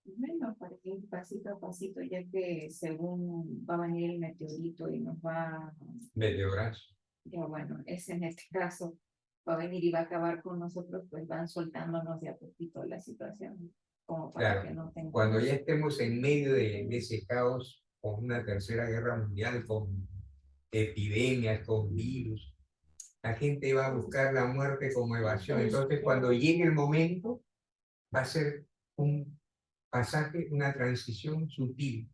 Bueno, para ir pasito a pasito, ya que según va a venir el meteorito y nos va, Meteorazo. ya bueno, ese en este caso va a venir y va a acabar con nosotros, pues van soltándonos de a poquito la situación, como para que Claro, no tengamos. cuando ya estemos en medio de ese caos, con una tercera guerra mundial, con epidemias, con virus, la gente va a buscar la muerte como evasión. Entonces, cuando llegue el momento, va a ser un pasaje, una transición sutil.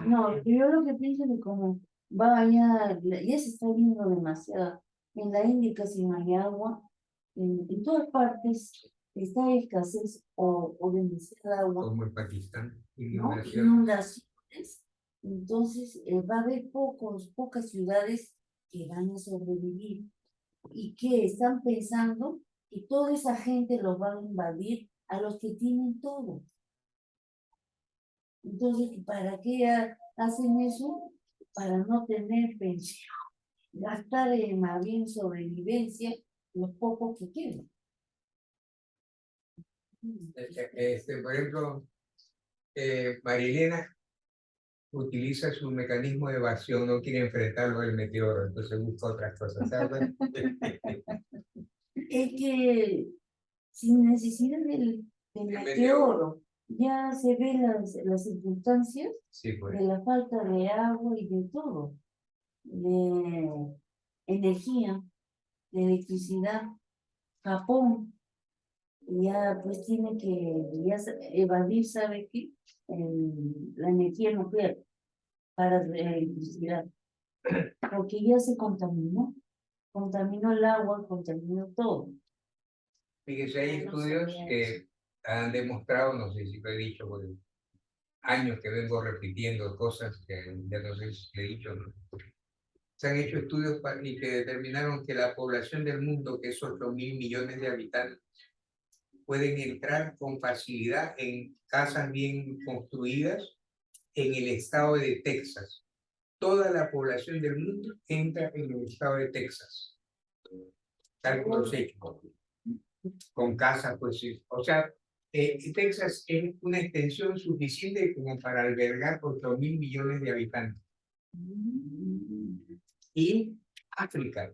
No, yo lo que pienso es que como ya se está viendo demasiado. En la India casi no hay agua. En todas partes está escasez o demasiada agua, Como en Pakistán, ¿no? inundaciones. Inundaciones. Entonces va a haber pocas ciudades que van a sobrevivir y que están pensando que toda esa gente los va a invadir a los que tienen todo. Entonces, ¿para qué hacen eso? Para no tener pensión, gastar más bien sobrevivencia los pocos que quedan. Por ejemplo, Marilena utiliza su mecanismo de evasión, no quiere enfrentarlo al meteoro, entonces busca otras cosas, ¿sabes? Es que sin necesidad del meteoro, ya se ven las circunstancias Sí, pues. de la falta de agua y de todo, de energía, de electricidad. Japón ya pues tiene que evadir, ¿sabe qué? La energía nuclear para la electricidad, porque ya se contaminó el agua, contaminó todo. Fíjese, hay No estudios sabía que han demostrado, no sé si lo he dicho, porque años que vengo repitiendo cosas que ya no sé si he dicho, ¿no? Se han hecho estudios y que determinaron que la población del mundo, que es 8.000 millones de habitantes, pueden entrar con facilidad en casas bien construidas en el estado de Texas. toda la población del mundo entra en el estado de Texas. Cálculos hechos. Con casas, pues sí. O sea, Texas es una extensión suficiente como para albergar 8.000 millones de habitantes. Y África,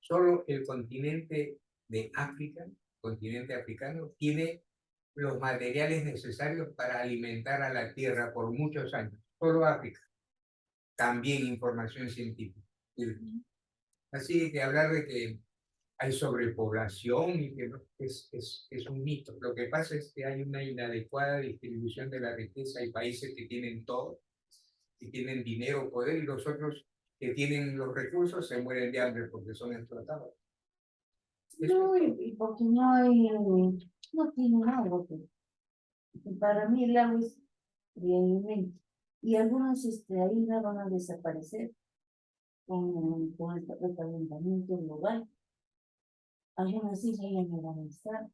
solo el continente de África, continente africano, tiene los materiales necesarios para alimentar a la tierra por muchos años. Solo África. También información científica. Así que hablar de que hay sobrepoblación y que es un mito. Lo que pasa es que hay una inadecuada distribución de la riqueza. Hay países que tienen todo, que tienen dinero, poder, y los otros que tienen los recursos se mueren de hambre porque son explotados. No, y porque no hay, no tiene agua. Pues. Y para mí el agua es de alimento. Y algunas islas van a desaparecer con el recalentamiento global. Algunas islas ya no van a estar.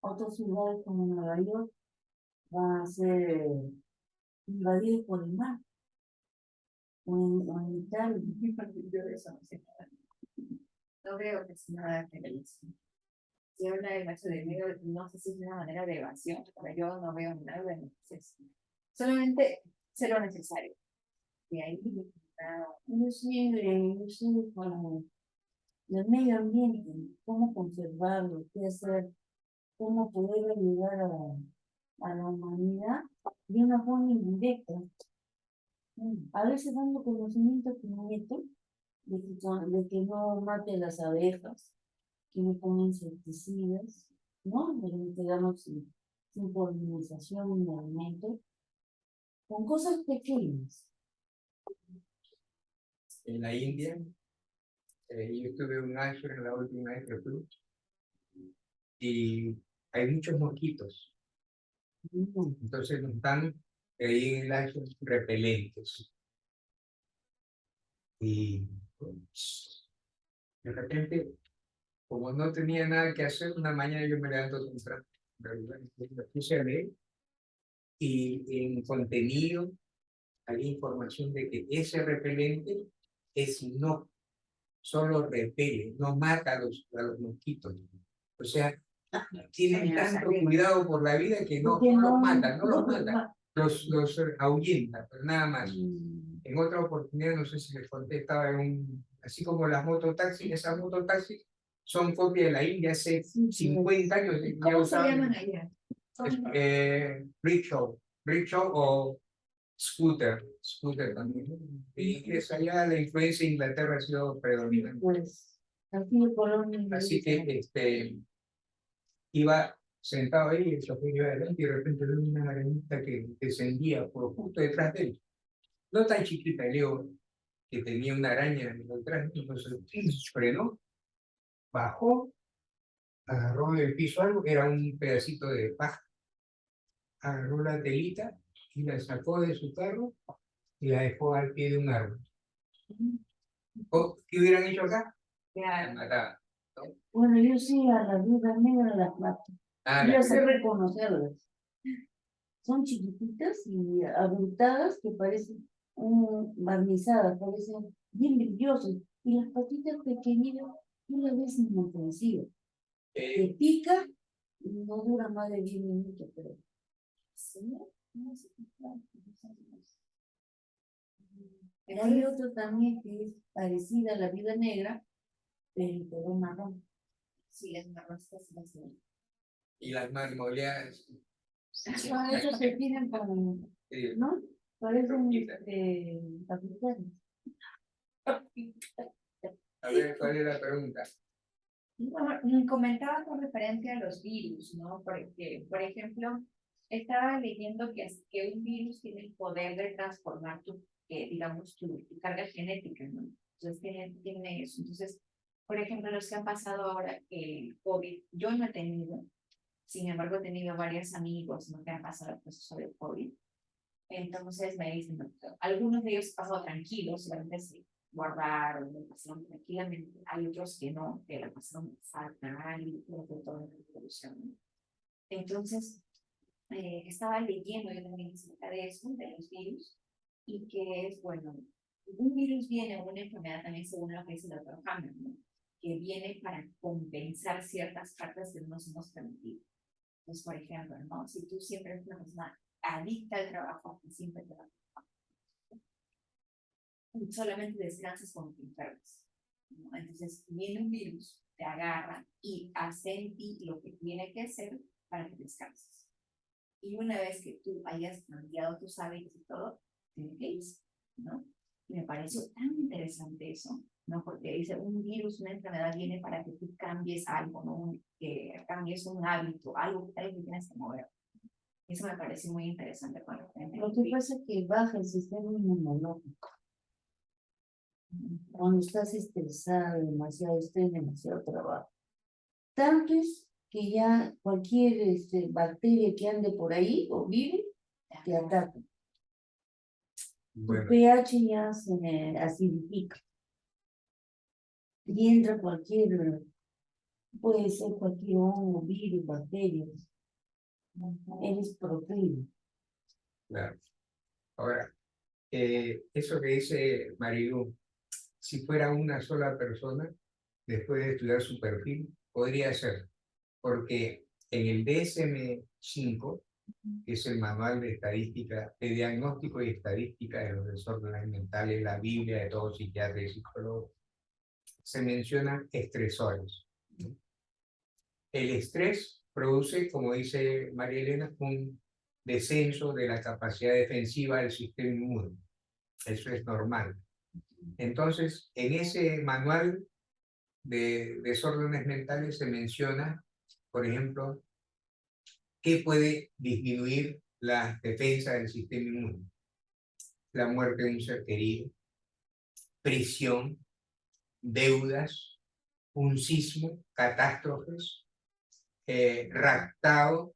Otras ciudades como Nueva York van a ser invadidas por el mar. O en Italia. Yo de eso no sé nada. No veo que sea nada que ver. Si habla del Valle de Negro, no sé si es una manera de evasión, pero yo no veo nada de necesidad. Solamente sé lo necesario. Y ahí nada. Yo sé para el medio ambiente, cómo conservarlo, qué hacer, cómo poder ayudar a la humanidad de una forma indirecta. A veces dando conocimiento a tu nieto de que no mate las abejas, que no pongan insecticidas, ¿no? De que nos quedamos sin polinización ni alimento, con cosas pequeñas. En la India, yo estuve un año en la última vez que fui, y hay muchos mosquitos. Entonces nos dan ahí en el año repelentes. Y pues, de repente, como no tenía nada que hacer, una mañana yo me levanto temprano, me puse a leer, y en contenido hay información de que ese repelente es no, solo repele, no mata a los mosquitos. O sea, tienen tanto cuidado por la vida que no los matan, no los matan, los ahuyenta, pero nada más. En otra oportunidad, no sé si les conté, estaba en así como las mototaxis, esas mototaxis son copia de la India hace 50 años. ¿Cómo se llaman allá? Rickshaw o scooter también. En inglés allá la influencia de Inglaterra ha sido predominante. Pues, aquí en Colombia. Así que iba sentado ahí, el chofer iba adelante y de repente veo una arañita que descendía por justo detrás de él. No tan chiquita, Leo, que tenía una araña detrás, entonces frenó, bajó, agarró del piso algo, era un pedacito de paja, agarró la telita y la sacó de su carro y la dejó al pie de un árbol. ¿Qué hubieran hecho acá? La mataban. Bueno, yo sí a las viudas negras las mato. Yo sé reconocerlas. Son chiquititas y abultadas que parecen barnizadas, parecen bien brillosas. Y las patitas pequeñitas, tú las ves inofensivas. Te pica y no dura más de 10 minutos, pero. ¿Sí? No sé qué tal. Hay otro también que es parecida a la viuda negra, pero en color marrón. Sí, las marrones las ven. Y las marmoleadas. Ellos se tienen para, ¿no? Parecen africanos. A ver, ¿cuál es la pregunta? Comentaba con referencia a los virus, ¿no? Porque, por ejemplo, estaba leyendo que un virus tiene el poder de transformar digamos, tu carga genética, ¿no? Entonces tiene eso. Entonces, por ejemplo, los que han pasado ahora COVID, yo no he tenido, sin embargo, he tenido varios amigos, ¿no? Que han pasado el proceso de COVID. Entonces me dicen, ¿no? Algunos de ellos pasan tranquilos, solamente se guardaron, lo pasaron tranquilamente. Hay otros que no, que la pasaron fatal y todo en la revolución. Entonces, estaba leyendo yo también acerca de eso, de los virus, y que es, bueno, un virus viene, una enfermedad también según lo que dice el doctor Hammer, ¿no? Que viene para compensar ciertas partes que no nos hemos permitido. Entonces, por ejemplo, ¿no? Si tú siempre eres una persona adicta al trabajo, que siempre trabajas, solamente descansas cuando te enfermas, ¿no? Entonces, viene un virus, te agarra y hace en ti lo que tiene que hacer para que descanses. Y una vez que tú hayas cambiado tus hábitos y todo, te dejes, ¿no? Y me pareció tan interesante eso, ¿no? Porque dice, un virus, una enfermedad viene para que tú cambies algo, ¿no? Que cambies un hábito, algo que tienes que mover. Eso me pareció muy interesante cuando Lo que pasa es que baja el sistema inmunológico. Cuando estás estresado, demasiado estrés, demasiado trabajo. Tanto es que ya cualquier bacteria que ande por ahí o vive, te ataca. Tu Bueno, pH ya se acidifica. Y entra cualquier, puede ser cualquier hongo, virus, bacterias. Eres proteína. claro. Ahora, eso que dice Marilu, si fuera una sola persona, después de estudiar su perfil, podría ser, porque en el DSM-5, que es el manual de estadística, de diagnóstico y estadística de los desórdenes mentales, la Biblia de todo psiquiatra y psicólogo, se mencionan estresores. El estrés produce, como dice María Elena, un descenso de la capacidad defensiva del sistema inmune. Eso es normal. Entonces, en ese manual de desórdenes mentales se menciona, por ejemplo, qué puede disminuir la defensa del sistema inmune. La muerte de un ser querido, prisión, deudas, un sismo, catástrofes, raptado,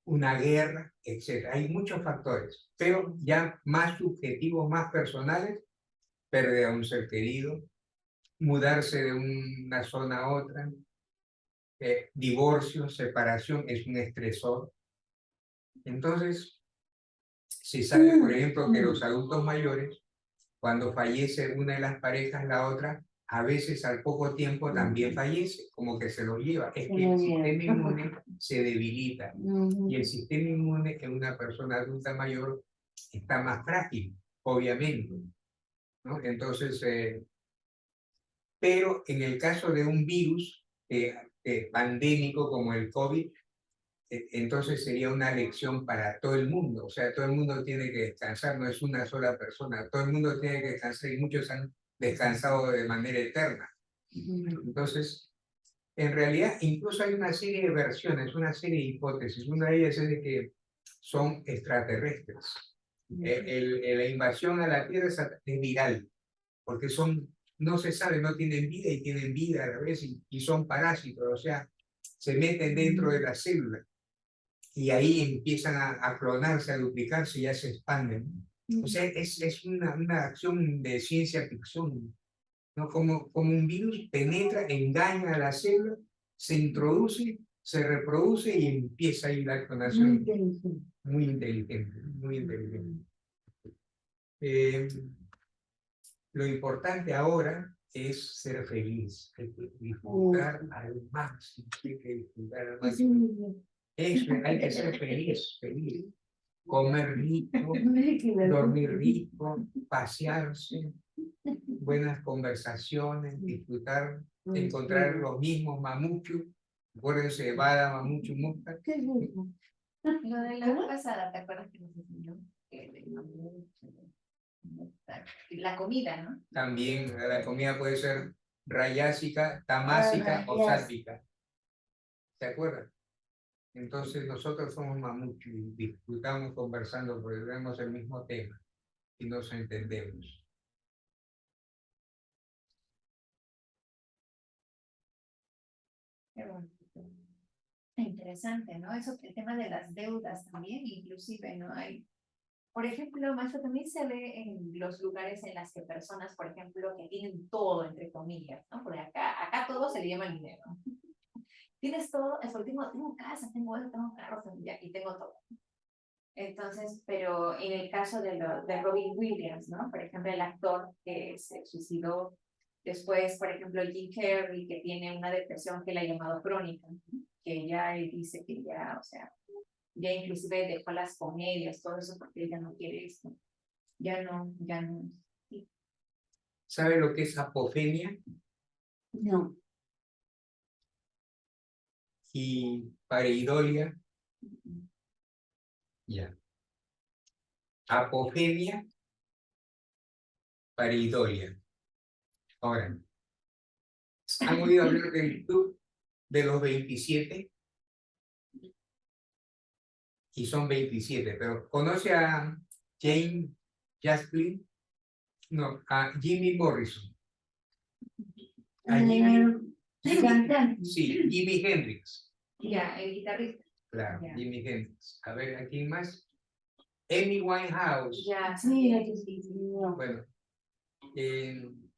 una guerra, etc. Hay muchos factores, pero ya más subjetivos, más personales, pérdida de un ser querido, mudarse de una zona a otra, divorcio, separación, es un estresor. Entonces, se sabe, por ejemplo, que los adultos mayores, cuando fallece una de las parejas, la otra, a veces al poco tiempo también fallece, como que se lo lleva. Es que el sistema inmune se debilita y el sistema inmune en una persona adulta mayor está más frágil, obviamente, ¿no? Entonces, pero en el caso de un virus pandémico como el COVID, entonces sería una lección para todo el mundo. O sea, todo el mundo tiene que descansar, no es una sola persona. Todo el mundo tiene que descansar y muchos han descansado de manera eterna. Entonces, en realidad, incluso hay una serie de versiones, una serie de hipótesis. Una de ellas es de que son extraterrestres. La invasión a la Tierra es viral, porque no se sabe, no tienen vida y tienen vida a la vez y son parásitos, o sea, se meten dentro de la célula y ahí empiezan a clonarse, a duplicarse y ya se expanden. O sea, es una acción de ciencia ficción, ¿no? Como un virus penetra, engaña a la célula, se introduce, se reproduce y empieza ahí la clonación. Muy inteligente, muy inteligente. Lo importante ahora es ser feliz, disfrutar al máximo, hay que disfrutar al máximo. Eso, hay que ser feliz, feliz. Comer rico, dormir rico, pasearse, buenas conversaciones, disfrutar, encontrar los mismos mamuchos. Acuérdense de Bada, Mamuchu, Mukta. Lo de la vez pasada, ¿te acuerdas que nos enseñó? La comida, ¿no? También la comida puede ser rayásica, tamásica o sálvica. ¿Se acuerdan? Entonces nosotros somos mamuchos y disfrutamos conversando porque tenemos el mismo tema y nos entendemos. Qué bonito. Interesante, ¿no? Eso, el tema de las deudas también, inclusive, ¿no? Hay, por ejemplo, Macho, también se ve en los lugares en las que personas, por ejemplo, que tienen todo, entre comillas, ¿no? Porque acá todo se le llama dinero. Tienes todo, es último, tengo casa, tengo eso, tengo carros, y tengo todo. Entonces, pero en el caso de Robin Williams, ¿no? Por ejemplo, el actor que se suicidó después, por ejemplo, Jim Carrey, que tiene una depresión que la ha llamado crónica, ¿no? Que ya él dice que ya, o sea, ya inclusive dejó las comedias, todo eso porque ella no quiere esto. Ya no. Sí. ¿Sabe lo que es apofenia No. y pareidolia? Ya. Apofenia, pareidolia. Ahora, ¿han oído hablar del club de los 27? Y son 27, pero ¿conoce a Jane Jasplin? No, a Jimmy Morrison. A Jimmy, El cantante. sí, Jimi Hendrix. Ya, el guitarrista. Claro, Ya. Jimi Hendrix. A ver, ¿a quién más? Amy Winehouse. Ya, Sí, también. sí, no. Bueno, ¿quién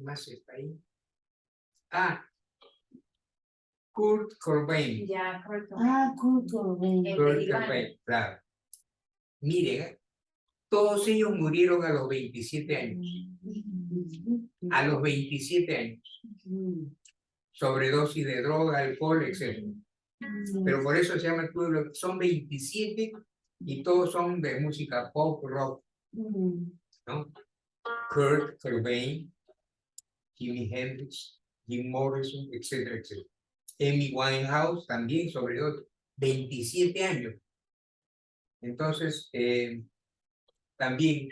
más está ahí? Ah, Kurt Cobain. Ya, correcto. Kurt Cobain. El Kurt peruano. Cobain, claro. Miren, todos ellos murieron a los 27 años. A los 27 años. Sobredosis de droga, alcohol, etc. Pero por eso se llama el pueblo. Son 27 y todos son de música pop, rock, ¿no? Kurt Cobain, Jimi Hendrix, Jim Morrison, etcétera, etcétera. Amy Winehouse también sobredosis, 27 años. Entonces, también,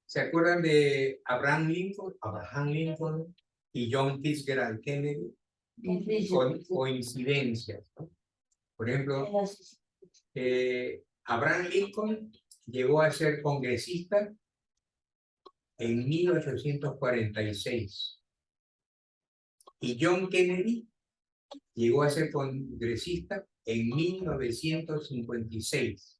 ¿se acuerdan de Abraham Lincoln? Abraham Lincoln y John Fitzgerald Kennedy. Coincidencias, ¿no? Por ejemplo, Abraham Lincoln llegó a ser congresista en 1846 y John Kennedy llegó a ser congresista en 1956.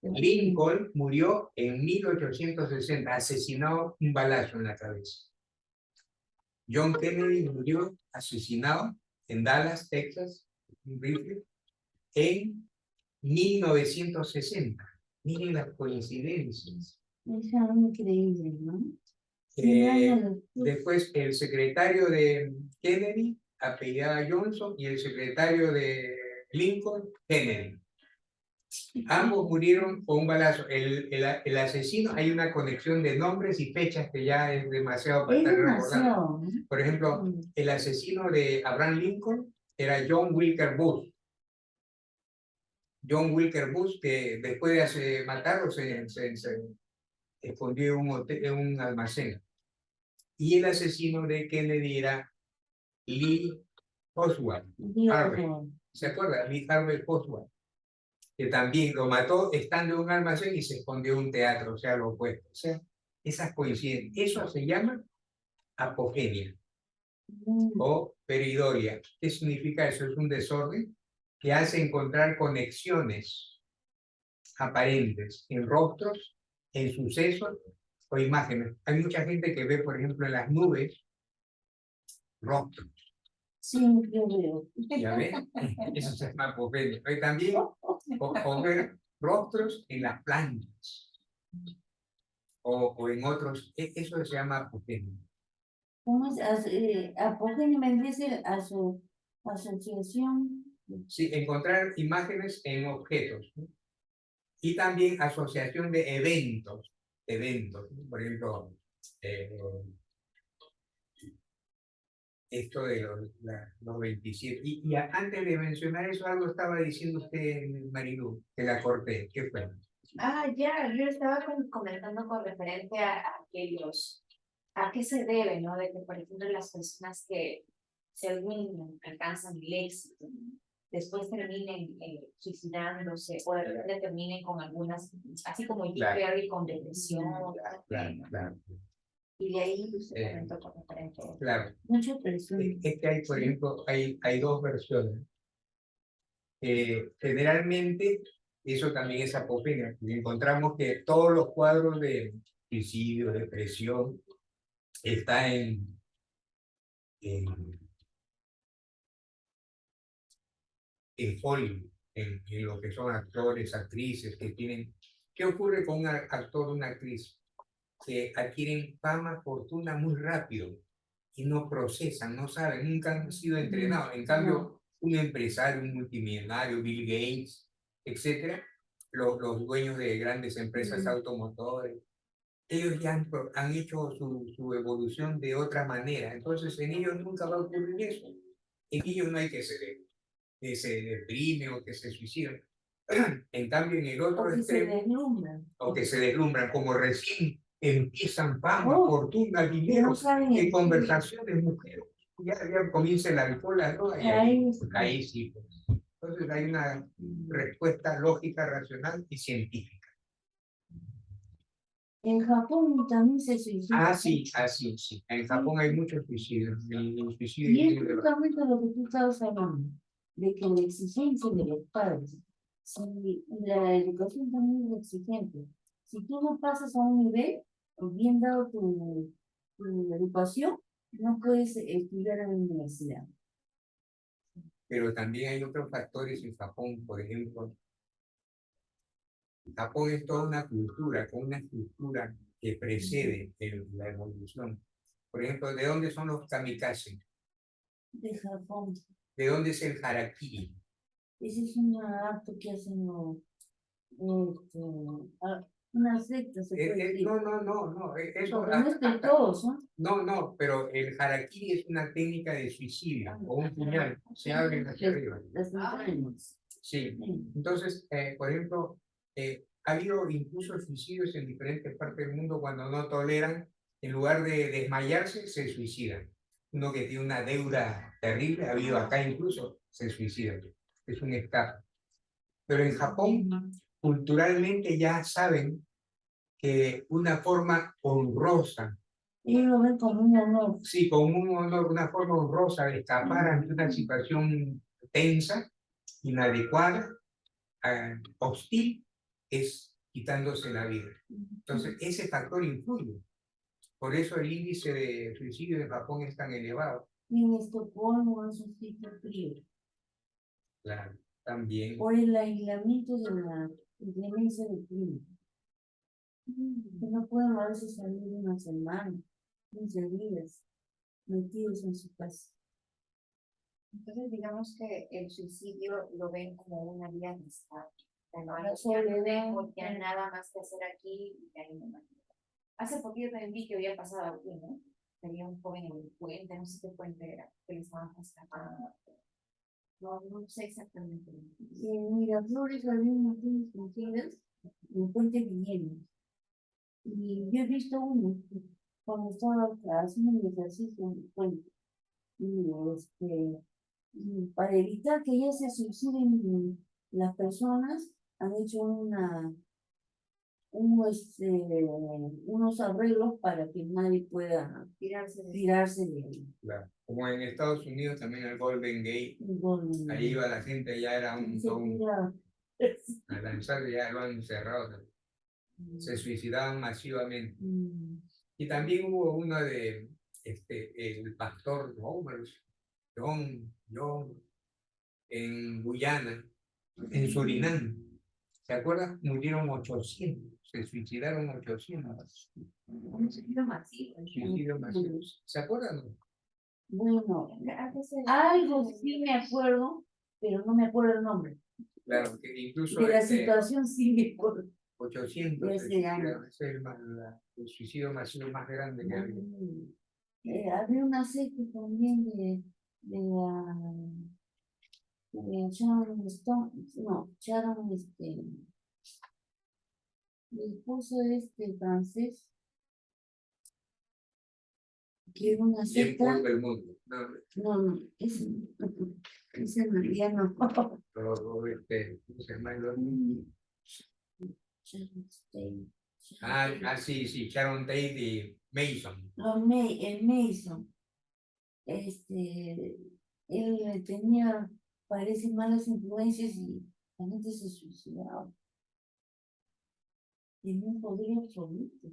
Lincoln murió en 1860, asesinado un balazo en la cabeza. John Kennedy murió asesinado en Dallas, Texas, un rifle, en 1960. Miren las coincidencias. Es algo increíble, ¿no? 100 años Después, el secretario de Kennedy, apellidaba Johnson, y el secretario de Lincoln, Kennedy. Ambos murieron con un balazo. El asesino, hay una conexión de nombres y fechas que ya es demasiado para Es estar recordando. demasiado, ¿no? Por ejemplo, el asesino de Abraham Lincoln era John Wilkes Booth. John Wilkes Booth, que después de matarlo se escondió en un almacén. Y el asesino de Kennedy era Lee Oswald. Harvey. ¿Se acuerda? Lee Harvey Oswald. Que también lo mató estando en un almacén y se escondió en un teatro, o sea, lo opuesto. O sea, esas coincidencias. Eso se llama apogenia o peridolia. ¿Qué significa eso? Es un desorden que hace encontrar conexiones aparentes en rostros, en sucesos o imágenes. Hay mucha gente que ve, por ejemplo, en las nubes, rostros. Sí, yo veo. ¿Ya ven? Eso se llama apogenia. Pero también o ver rostros en las plantas o en otros. Eso se llama apogenia. ¿Cómo es? Apogenia me dice a su asociación. Sí, encontrar imágenes en objetos, ¿no? Y también asociación de eventos, ¿no? Por ejemplo, esto de los 27. Y antes de mencionar eso, algo estaba diciendo usted, Marilu, que la corté. ¿Qué fue? Ya, yo estaba comentando con referente a qué se debe, ¿no? De que, por ejemplo, las personas que según alcanzan el éxito, ¿no? Después terminen suicidándose o de repente terminen con algunas, así como Jim Carrey con depresión. Claro. Y de ahí usted comentó con referente. Claro. Mucha presión. Es que hay, por ejemplo, hay dos versiones. Generalmente, eso también es apogenia. Encontramos que todos los cuadros de suicidio, depresión, está en folio. en lo que son actores, actrices que tienen. ¿Qué ocurre con un actor o una actriz? Que adquieren fama, fortuna muy rápido y no procesan, no saben, nunca han sido entrenados. En cambio, un empresario, un multimillonario, Bill Gates, etcétera, los dueños de grandes empresas automotores, ellos ya han hecho su evolución de otra manera. Entonces, en ellos nunca va a ocurrir eso. En ellos no hay que se deprime o que se suicida. En cambio, en el otro O que se extremo, deslumbran. o que se deslumbran, como recién empiezan fama, Oh, fortuna, que dinero, no saben en el conversaciones, mujeres. Ya comienza el alcohol, la droga, y Ahí está. ahí sí. Pues. Entonces hay una respuesta lógica, racional y científica. En Japón también se suicida. Ah, sí, así, sí. En Japón hay muchos suicidios. El suicidio Y es viene de los- justamente lo que tú estabas hablando, de que la exigencia de los padres, si la educación también es exigente, si tú no pasas a un nivel, o bien dado tu educación, no puedes estudiar en la universidad. Pero también hay otros factores en Japón, por ejemplo. Japón es toda una cultura, con una estructura que precede la evolución. Por ejemplo, ¿de dónde son los kamikaze? De Japón. ¿De dónde es el harakiri? Ese es un acto que hacen los, este, una secta, se puede decir. No, eso Porque no es de todos, ¿no? no, pero el harakiri es una técnica de suicidio o un puñal, se abren hacia arriba. Las entrañas. Sí, entonces, por ejemplo, ha habido incluso suicidios en diferentes partes del mundo cuando no toleran, en lugar de desmayarse, se suicidan. Uno que tiene una deuda terrible, ha habido acá incluso, se suicida. Es un escape. Pero en Japón, culturalmente ya saben que una forma honrosa, Ellos lo ven como un honor. sí, como un honor, una forma honrosa de escapar ante una situación tensa, inadecuada, hostil, es quitándose la vida. Entonces, ese factor influye. Por eso el índice de suicidio en Japón es tan elevado. Y en Estocolmo es un sitio frío. Claro, también. Por el aislamiento de la inclemencia del clima. Que no pueden a veces salir una semana, 15 días, metidos en su casa. Entonces, digamos que el suicidio lo ven como una vía de escape. No, La ya no soledad. tengo ya nada más que hacer aquí y ahí me mato. Hace poquito también vi que había pasado aquí, ¿no? Tenía un joven en el puente, no sé qué puente era, que le estaban escapando. No sé exactamente. En Miraflores había un montón de fronteras en Puente Guillermo. Y yo he visto uno cuando estaba haciendo mi ejercicio en el puente. Y para evitar que ya se suiciden las personas, han hecho unos arreglos para que nadie pueda tirarse de ahí. Claro. Como en Estados Unidos también el Golden Gate, ahí iba la gente, ya era a lanzar, ya lo han cerrado, se suicidaban masivamente. Y también hubo uno de el pastor John, en Guyana, en Surinam. ¿Se acuerdan? Murieron 800, se suicidaron 800. Un suicidio masivo. Suicidios masivos. ¿Se acuerdan? Bueno, algo sí me acuerdo, pero no me acuerdo el nombre. Claro, que incluso De la situación sí me acuerdo. 800 de se ese suicidaron. año. Ese es el suicidio masivo más grande que había. Había una secta también de Sharon Stone, no, Sharon, el esposo de este francés, que era una Y en secta, polvo del mundo. no, ese María no. ¿Cómo se llama el otro? Sharon Stone. Sí, Sharon Tate y Mason. El Mason, él tenía, parece, malas influencias y la gente se suicidaba. Tenía un poder absoluto.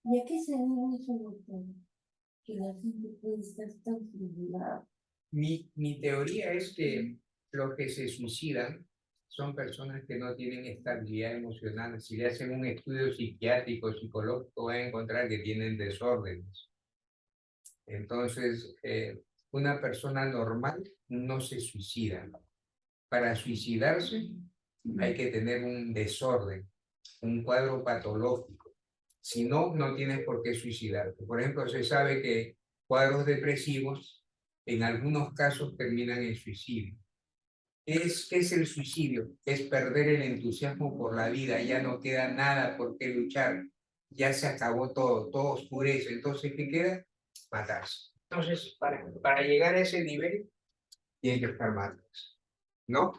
¿Y a qué se debe eso, doctor? Que la gente puede estar tan tribulada. Mi teoría es que los que se suicidan son personas que no tienen estabilidad emocional. Si le hacen un estudio psiquiátrico, psicológico, van a encontrar que tienen desórdenes. Entonces, una persona normal no se suicida. Para suicidarse hay que tener un desorden, un cuadro patológico. Si no, no tienes por qué suicidarte. Por ejemplo, se sabe que cuadros depresivos en algunos casos terminan en suicidio. ¿Qué es el suicidio? Es perder el entusiasmo por la vida, ya no queda nada por qué luchar, ya se acabó todo, todo oscurece. Entonces, ¿qué queda? Matarse. Entonces, para llegar a ese nivel, tienen que estar malos, ¿no?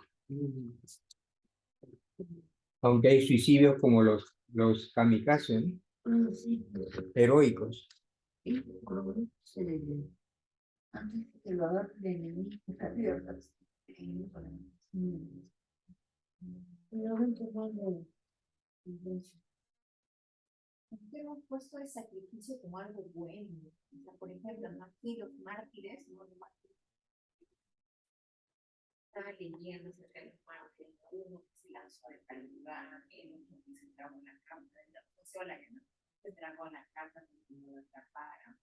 Aunque hay suicidios como los kamikaze, ¿no? Sí, Heroicos. y por se le dio. Antes que lo haga de mí, pero ven que no lo. Que hemos puesto el sacrificio como algo bueno. O sea, por ejemplo, ¿no? Aquí los mártires, ¿no? Los mártires. Estaba leyendo acerca de los mártires, uno que se lanzó de tal lugar, el otro que se tragó en la cámara, no sé, la que no, se tragó en la cámara, que no lo atrapara.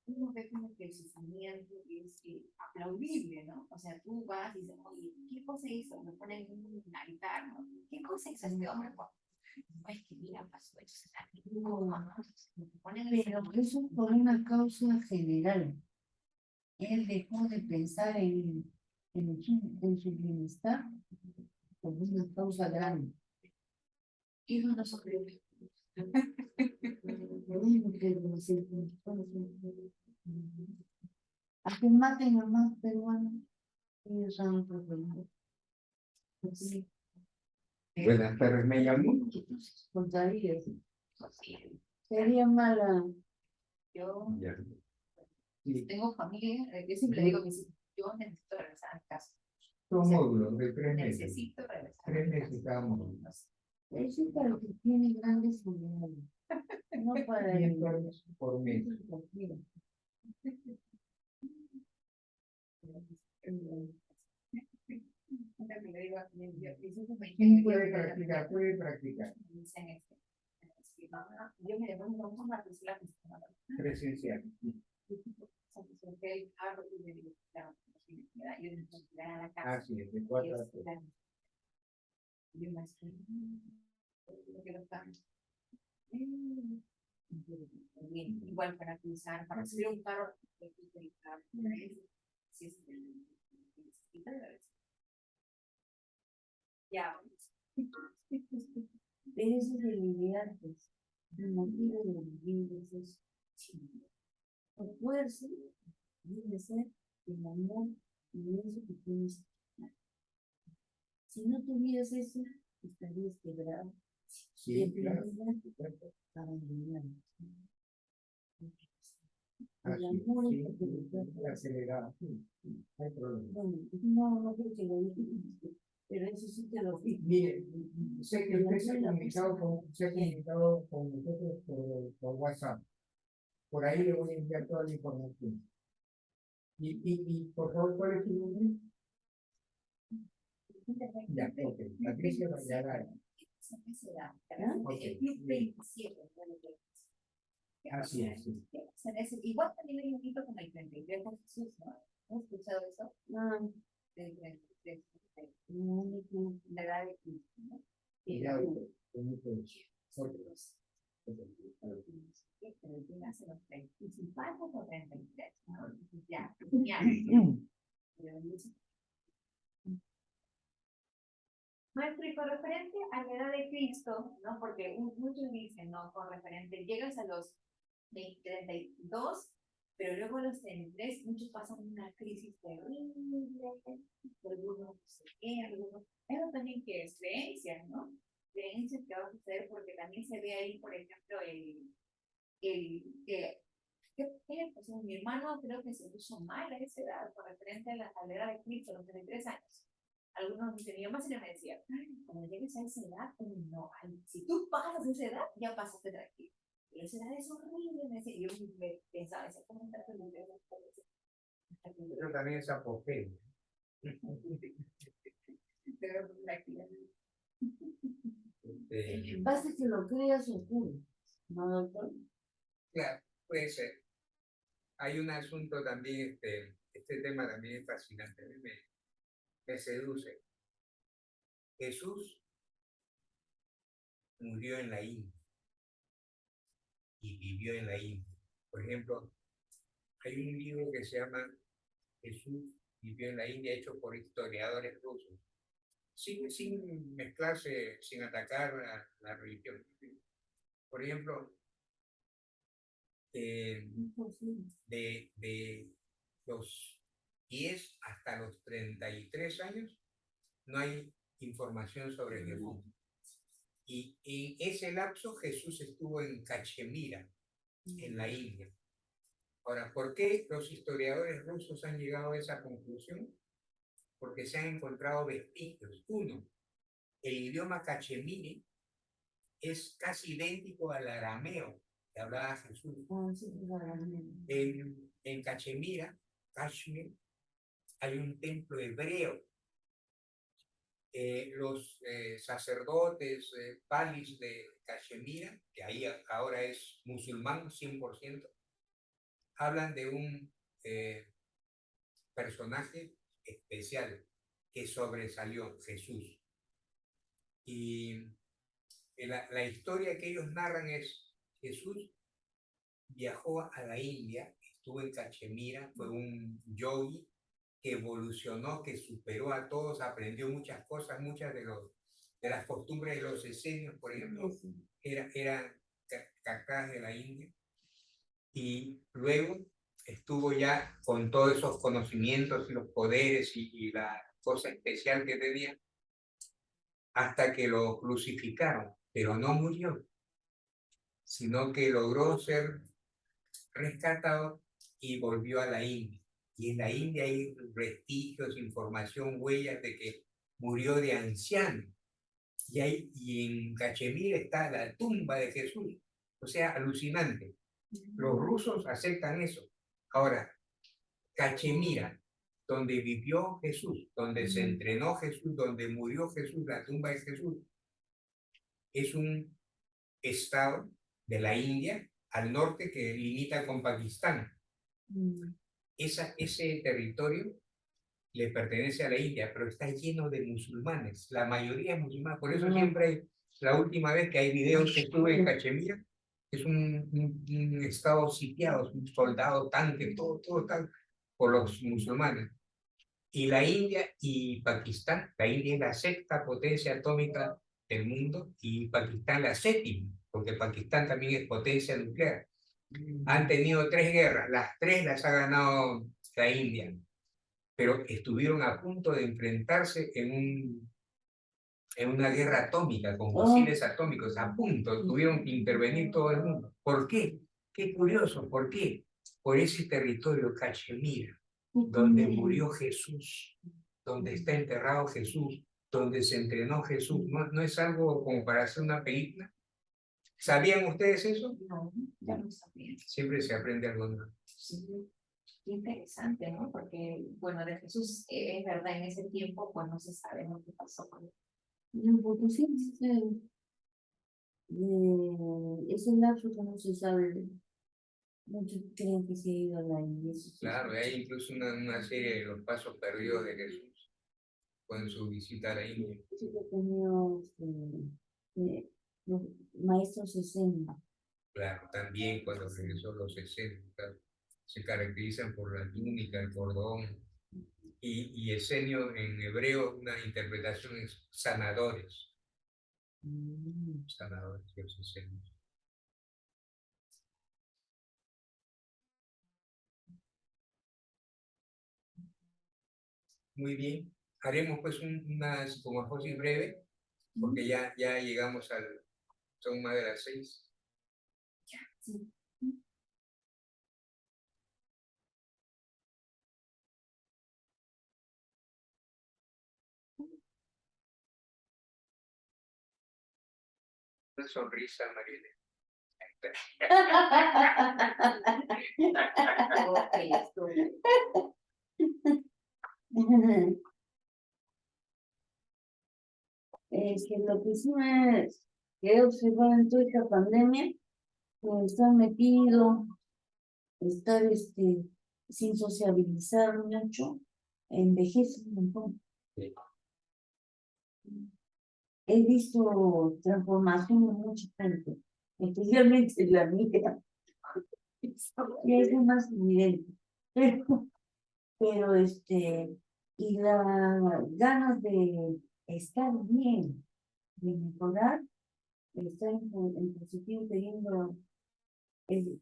Uno ve como que el sufrimiento es aplaudible, ¿no? O sea, tú vas y dices, oye, ¿qué cosa hizo? Me ponen un altar, ¿no? ¿Qué cosa hizo este hombre? No es que mira, pasó eso, se sacrificó, ¿no? Pero eso es por una causa general. Él dejó de pensar en su bienestar por una causa grande. Y eso no sobrevive. Lo mismo que los a que maten a más peruanos, ellos son otro problema. Sí, Buenas tardes, me llamó. contaría. Sería mala. Yo Ya. Sí, tengo familia, yo siempre le digo a mis hijos, yo necesito regresar a mi casa. son módulos de 3 meses. Necesito regresar. 3 meses cada módulo. Eso es para los que tienen grandes unidades. No para el $100 por mes. Sí, puede practicar, puede practicar. Yo me devuelvo a una persona Presencial. Así es, de 4 a 3. Igual para cruzar, para subir un carro, ya. Pero ese es el ideal, pues. El motivo de vivir es eso. Por fuerza, debe ser el amor inmenso que tienes. Si no tuvieras eso, estarías quebrado. Sí, claro. Abandonado. Así El es, amor sí, es lo que te sí, acelerado. Sí, no hay problema. bueno, no creo que lo dijiste, pero eso sí te lo dije. Mire, sé que usted se ha comunicado con nosotros por WhatsApp. Por ahí le voy a enviar toda la información. Y por favor, ¿cuál es su nombre? Ya, ok. Patricia Valladares. Así es. Sí. Igual también hay un mito con el 33 de Jesús, ¿no? ¿Has escuchado eso? No, Del 33, no. la edad de Cristo, ¿no? Ya, con mucho gusto. Hace los 35 o 33, ¿no? Ya, ya. Nuestro y con referente a la edad de Cristo, ¿no? Porque muchos dicen, ¿no? Con referente, llegas a los 32, pero luego a los 33, muchos pasan una crisis terrible, algunos no sé qué, algunos. Eso también que es creencias, ¿no? Creencias que va a suceder porque también se ve ahí, por ejemplo, pues, mi hermano creo que se puso mal a esa edad, con referente a la edad de Cristo, los 33 años. Algunos tenían más y me decían, cuando llegues a esa edad, no, si tú pasas esa edad, ya pasaste tranquilo. Pero esa edad es horrible, me decía, yo me pensaba, ese comentario de Eso también es apogeo. Basta que lo creas ocurre, ¿no, doctor? Claro, puede ser. Hay un asunto también, este tema también es fascinante, a mí me seduce. Jesús murió en la India y vivió en la India. Por ejemplo, hay un libro que se llama Jesús vivió en la India, hecho por historiadores rusos, sin mezclarse, sin atacar la religión. Por ejemplo, de los 10 hasta los 33 años, no hay información sobre Jesús. Y en ese lapso Jesús estuvo en Cachemira, en la India. Ahora, ¿por qué los historiadores rusos han llegado a esa conclusión? Porque se han encontrado vestigios. Uno, el idioma cachemiri es casi idéntico al arameo que hablaba Jesús. En Cachemira, Kashmir, hay un templo hebreo. Los sacerdotes palis de Cachemira, que ahí ahora es musulmán 100%, hablan de un personaje especial que sobresalió, Jesús. Y la historia que ellos narran es: Jesús viajó a la India, estuvo en Cachemira, fue un yogi que evolucionó, que superó a todos, aprendió muchas cosas, muchas de las costumbres de los esenios, por ejemplo, eran cacás de la India. Y luego estuvo ya con todos esos conocimientos y los poderes y la cosa especial que tenía, hasta que lo crucificaron, pero no murió, sino que logró ser rescatado y volvió a la India. Y en la India hay vestigios, información, huellas de que murió de anciano. Y en Cachemira está la tumba de Jesús. O sea, alucinante. Los rusos aceptan eso. Ahora, Cachemira, donde vivió Jesús, donde se entrenó Jesús, donde murió Jesús, la tumba de Jesús, es un estado de la India al norte que limita con Pakistán. Ese territorio le pertenece a la India, pero está lleno de musulmanes, la mayoría es musulmana. Por eso siempre hay, la última vez que hay videos que estuve en Cachemira, es un estado sitiado, un soldado, tanque, todo está por los musulmanes. Y la India y Pakistán, la India es la sexta potencia atómica del mundo y Pakistán la séptima, porque Pakistán también es potencia nuclear. Han tenido 3 guerras, las 3 las ha ganado la India, pero estuvieron a punto de enfrentarse en una guerra atómica con misiles atómicos, a punto, tuvieron que intervenir todo el mundo. ¿Por qué? Qué curioso, ¿por qué? Por ese territorio Cachemira, donde murió Jesús, donde está enterrado Jesús, donde se entrenó Jesús. ¿No es algo como para hacer una película? ¿Sabían ustedes eso? No, ya no sabía. Siempre se aprende algo nuevo. Sí, qué interesante, ¿no? Porque, bueno, de Jesús, es verdad, en ese tiempo, pues no se sabe lo que pasó con él. Porque sí, ese lapso que no se sabe, muchos creen que se ha ido a la iglesia. Claro, hay incluso una serie de los pasos perdidos de Jesús con su visita a la India. Sí, que tenía los maestros escénicos. Claro, también cuando regresó los 60, se caracterizan por la túnica, el cordón, y esenio en hebreo, una interpretación es sanadores, sanadores, los esenios. Muy bien, haremos pues una psicomorfosis breve, porque ya llegamos son más de las 6. Sí. Una sonrisa, Mariela. Ok, estuvo. Que lo que sí me he observado en toda esta pandemia, pues estar metido, estar sin sociabilizar mucho, envejece un montón. Sí. He visto transformación en mucha gente, especialmente en la mía, y es lo más evidente. Pero y las ganas de estar bien, de mejorar, de estar en positivo, teniendo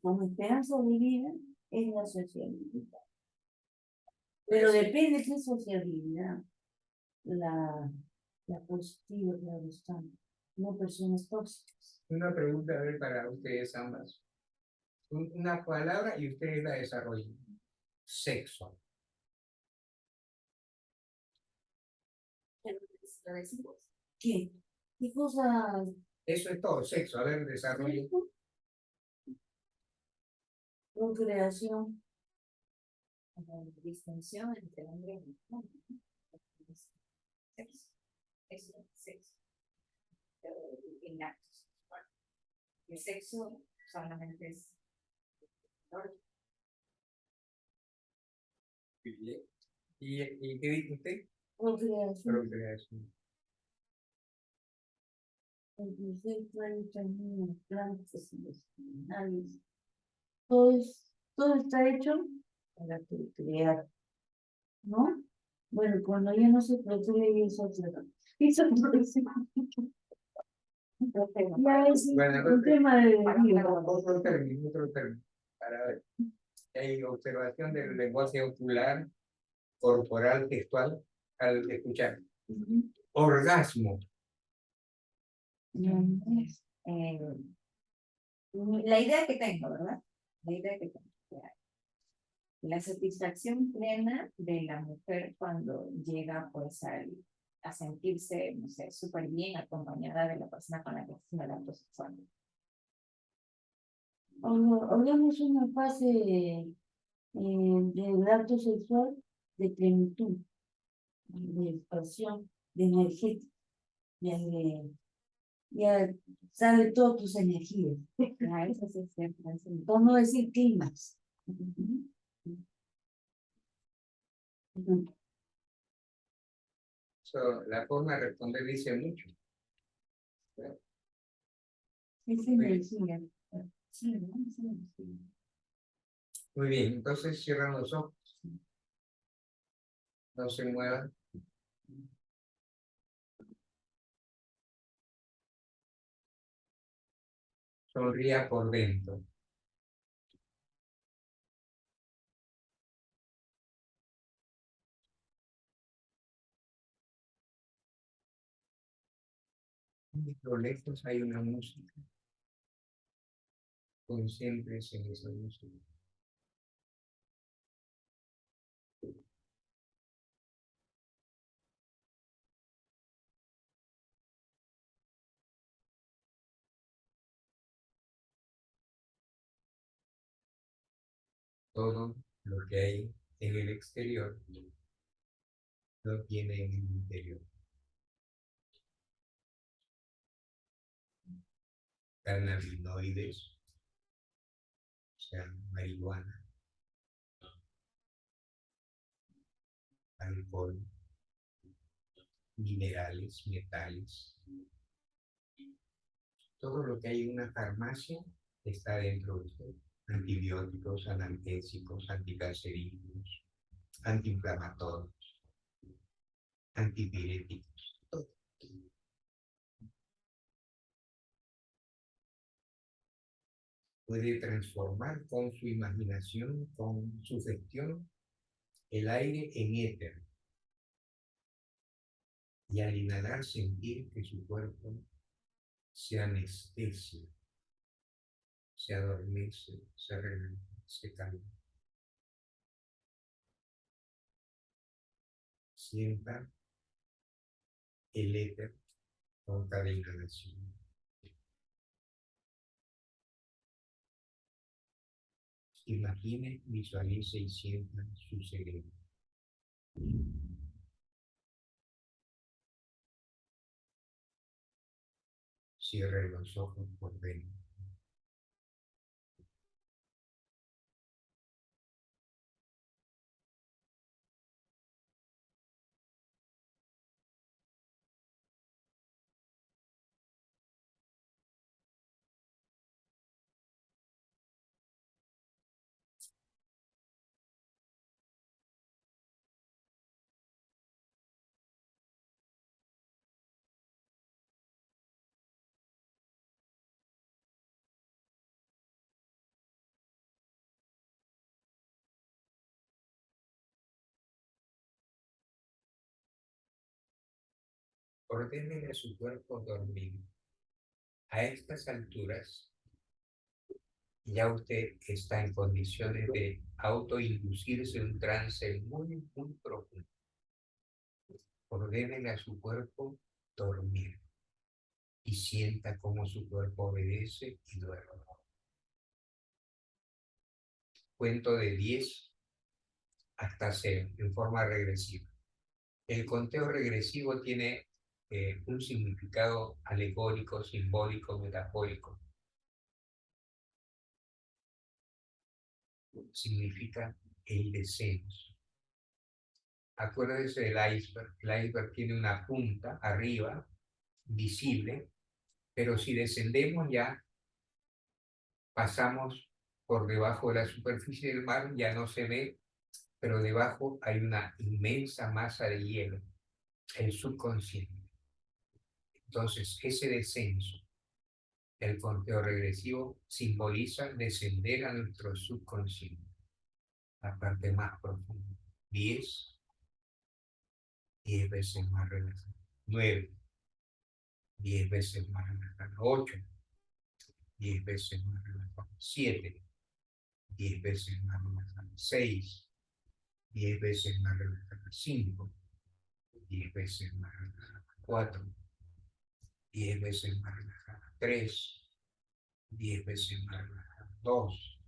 con esperanza de vida, es la sociabilidad. Pero depende qué sociabilidad, la positiva, la bastante, no personas tóxicas. Una pregunta, a ver, para ustedes ambas. Una palabra y ustedes la desarrollan. Sexo. Lo decimos. ¿Qué? ¿Qué cosa? Eso es todo, sexo. A ver, desarrollo. Procreación. La distinción entre hombre y mujer. Sexo. Eso es sexo. En actos. El sexo solamente es. ¿Y qué dice usted? Procreación. Procreación. Inclusive hay también plantas y los animales. Todo está hecho para crear, ¿no? Bueno, cuando ya no se procrea eso eso ya es Bueno, un tema de vida. otro término. Para ver. Hay observación del lenguaje ocular, corporal, textual, al escuchar. Orgasmo. Eh, la idea que tengo, ¿verdad? La idea que tengo. La satisfacción plena de la mujer cuando llega pues a sentirse, no sé, súper bien acompañada de la persona con la que está haciendo el acto sexual. Orgasmo es una fase del acto sexual de plenitud, de expansión, de energía, ya sale todas tus energías. Eso sí es cierto. Por no decir clímax. La forma de responder dice mucho. Es energía. Sí, ¿no? Es energía. Muy bien, entonces cierran los ojos. No se muevan. Sonría por dentro. Y a lo lejos hay una música. Concéntrese en esa música. Todo lo que hay en el exterior lo tiene en el interior. Cannabinoides, o sea, marihuana, alcohol, minerales, metales. Todo lo que hay en una farmacia está dentro de usted. Antibióticos, analgésicos, anticancerígenos, antiinflamatorios, antipiréticos. Todo. Puede transformar con su imaginación, con su gestión, el aire en éter. Y al inhalar sentir que su cuerpo se anestesia, se adormece, se relaja, se calma. Sienta el éter con cada inhalación. Imagine, visualice y sienta su cerebro. Cierre los ojos por dentro. Ordenen a su cuerpo dormir. A estas alturas, ya usted está en condiciones de autoinducirse un trance muy, muy profundo. Ordenen a su cuerpo dormir y sienta cómo su cuerpo obedece y duerme. Cuento de 10 hasta 0 en forma regresiva. El conteo regresivo tiene un significado alegórico, simbólico, metafórico. Significa el descenso. Acuérdense del iceberg. El iceberg tiene una punta arriba, visible, pero si descendemos ya pasamos por debajo de la superficie del mar, ya no se ve, pero debajo hay una inmensa masa de hielo, el subconsciente. Entonces, ese descenso, el conteo regresivo, simboliza descender a nuestro subconsciente, la parte más profunda. 10 veces más relajado. 9, 10 veces más relajado. 8, 10 veces más relajado. 7, 10 veces más relajado. 6, 10 veces más relajado. 5, 10 veces más relajado. 4, 10 veces más relajado. 3, 10 veces más relajado. 2,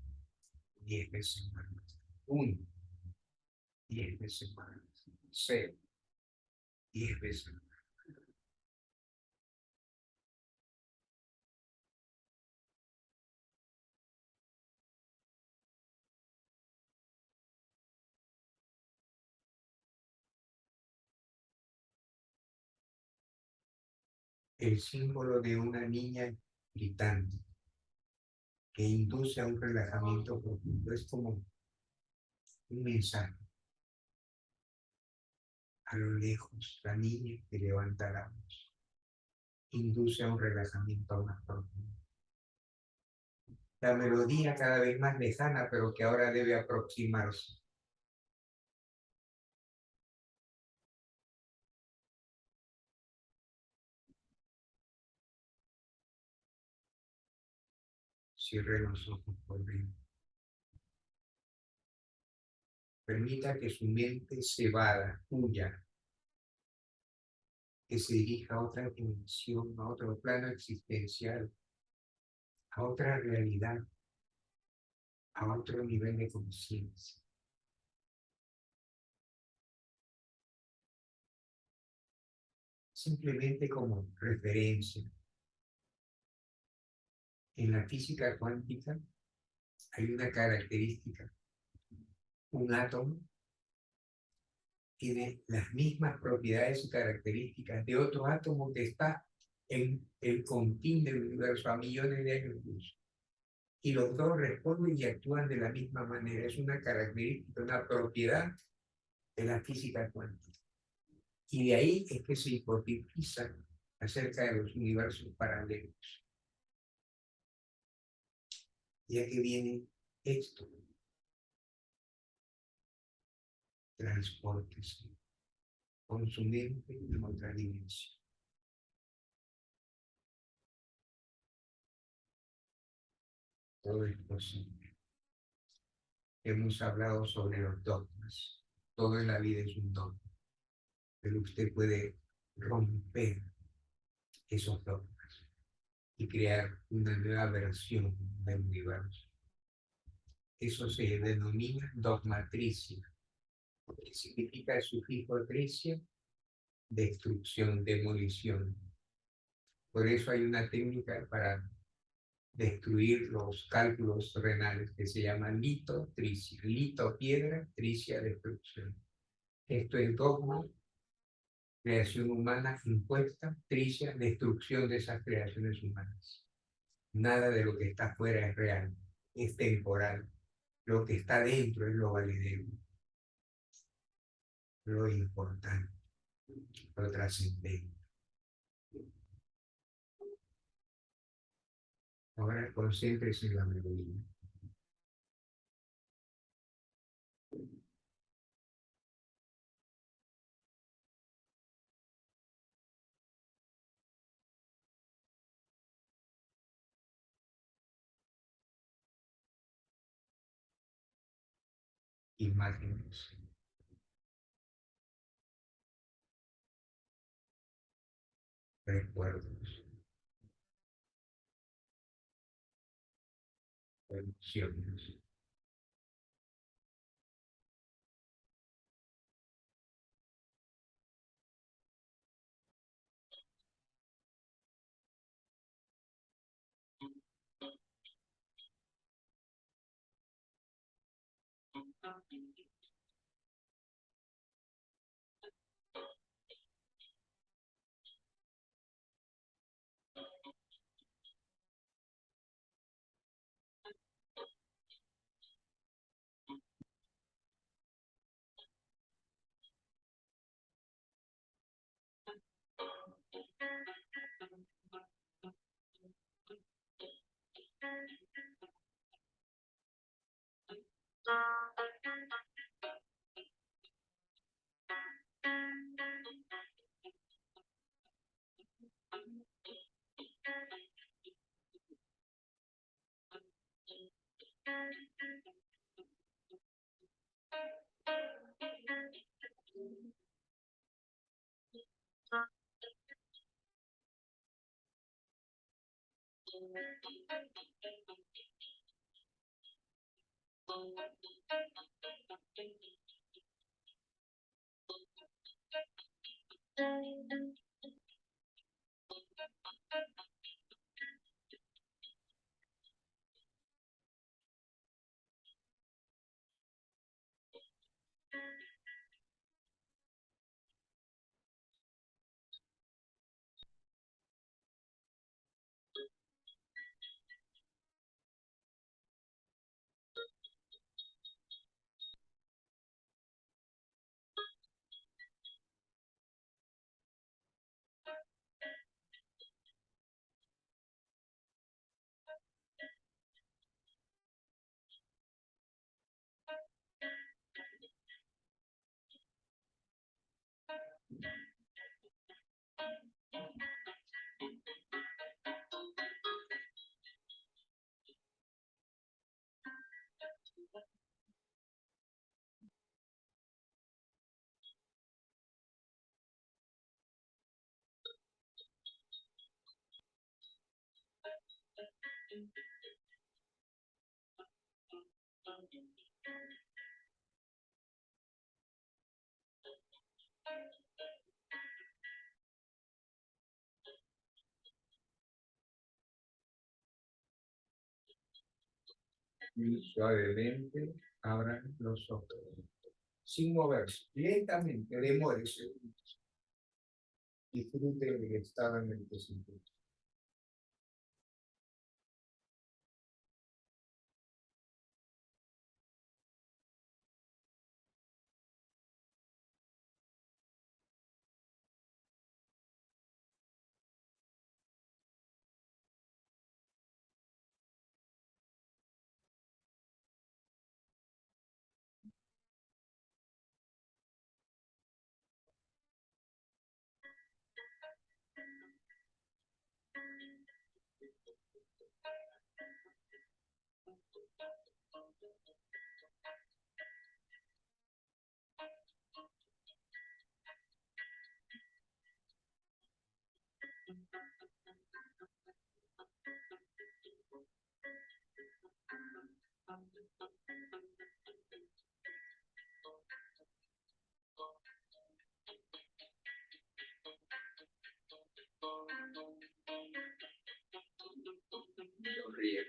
10 veces más relajado. 1, 10 veces más relajado. 0, 10 veces más. El símbolo de una niña gritante que induce a un relajamiento profundo. Es como un mensaje. A lo lejos, la niña que levanta la voz induce a un relajamiento más profundo. La melodía cada vez más lejana, pero que ahora debe aproximarse. Cierre los ojos por dentro. Permita que su mente se vada, huya, que se dirija a otra dimensión, a otro plano existencial, a otra realidad, a otro nivel de conciencia. Simplemente como referencia. En la física cuántica hay una característica. Un átomo tiene las mismas propiedades y características de otro átomo que está en el confín del universo a millones de años luz. Y los dos responden y actúan de la misma manera. Es una característica, una propiedad de la física cuántica. Y de ahí es que se hipotetiza acerca de los universos paralelos. Y aquí viene esto. Transportes con su mente en otra dimensión. Todo es posible. Hemos hablado sobre los dogmas. Todo en la vida es un dogma. Pero usted puede romper esos dogmas y crear una nueva versión del universo. Eso se denomina dogmatricia. que significa el sufijo tricia, destrucción, demolición. Por eso hay una técnica para destruir los cálculos renales que se llama litotricia. Lito, piedra, tricia, destrucción. Esto es dogma, creación humana impuesta, tricia, destrucción de esas creaciones humanas. Nada de lo que está afuera es real, es temporal. Lo que está dentro es lo valedero, lo importante, lo trascendente. Ahora concéntrese en la melodía. Imágenes, recuerdos, emociones. Y suavemente abran los ojos, sin moverse, lentamente, demórese. Disfrute del estado en el que se encuentra. sonríe.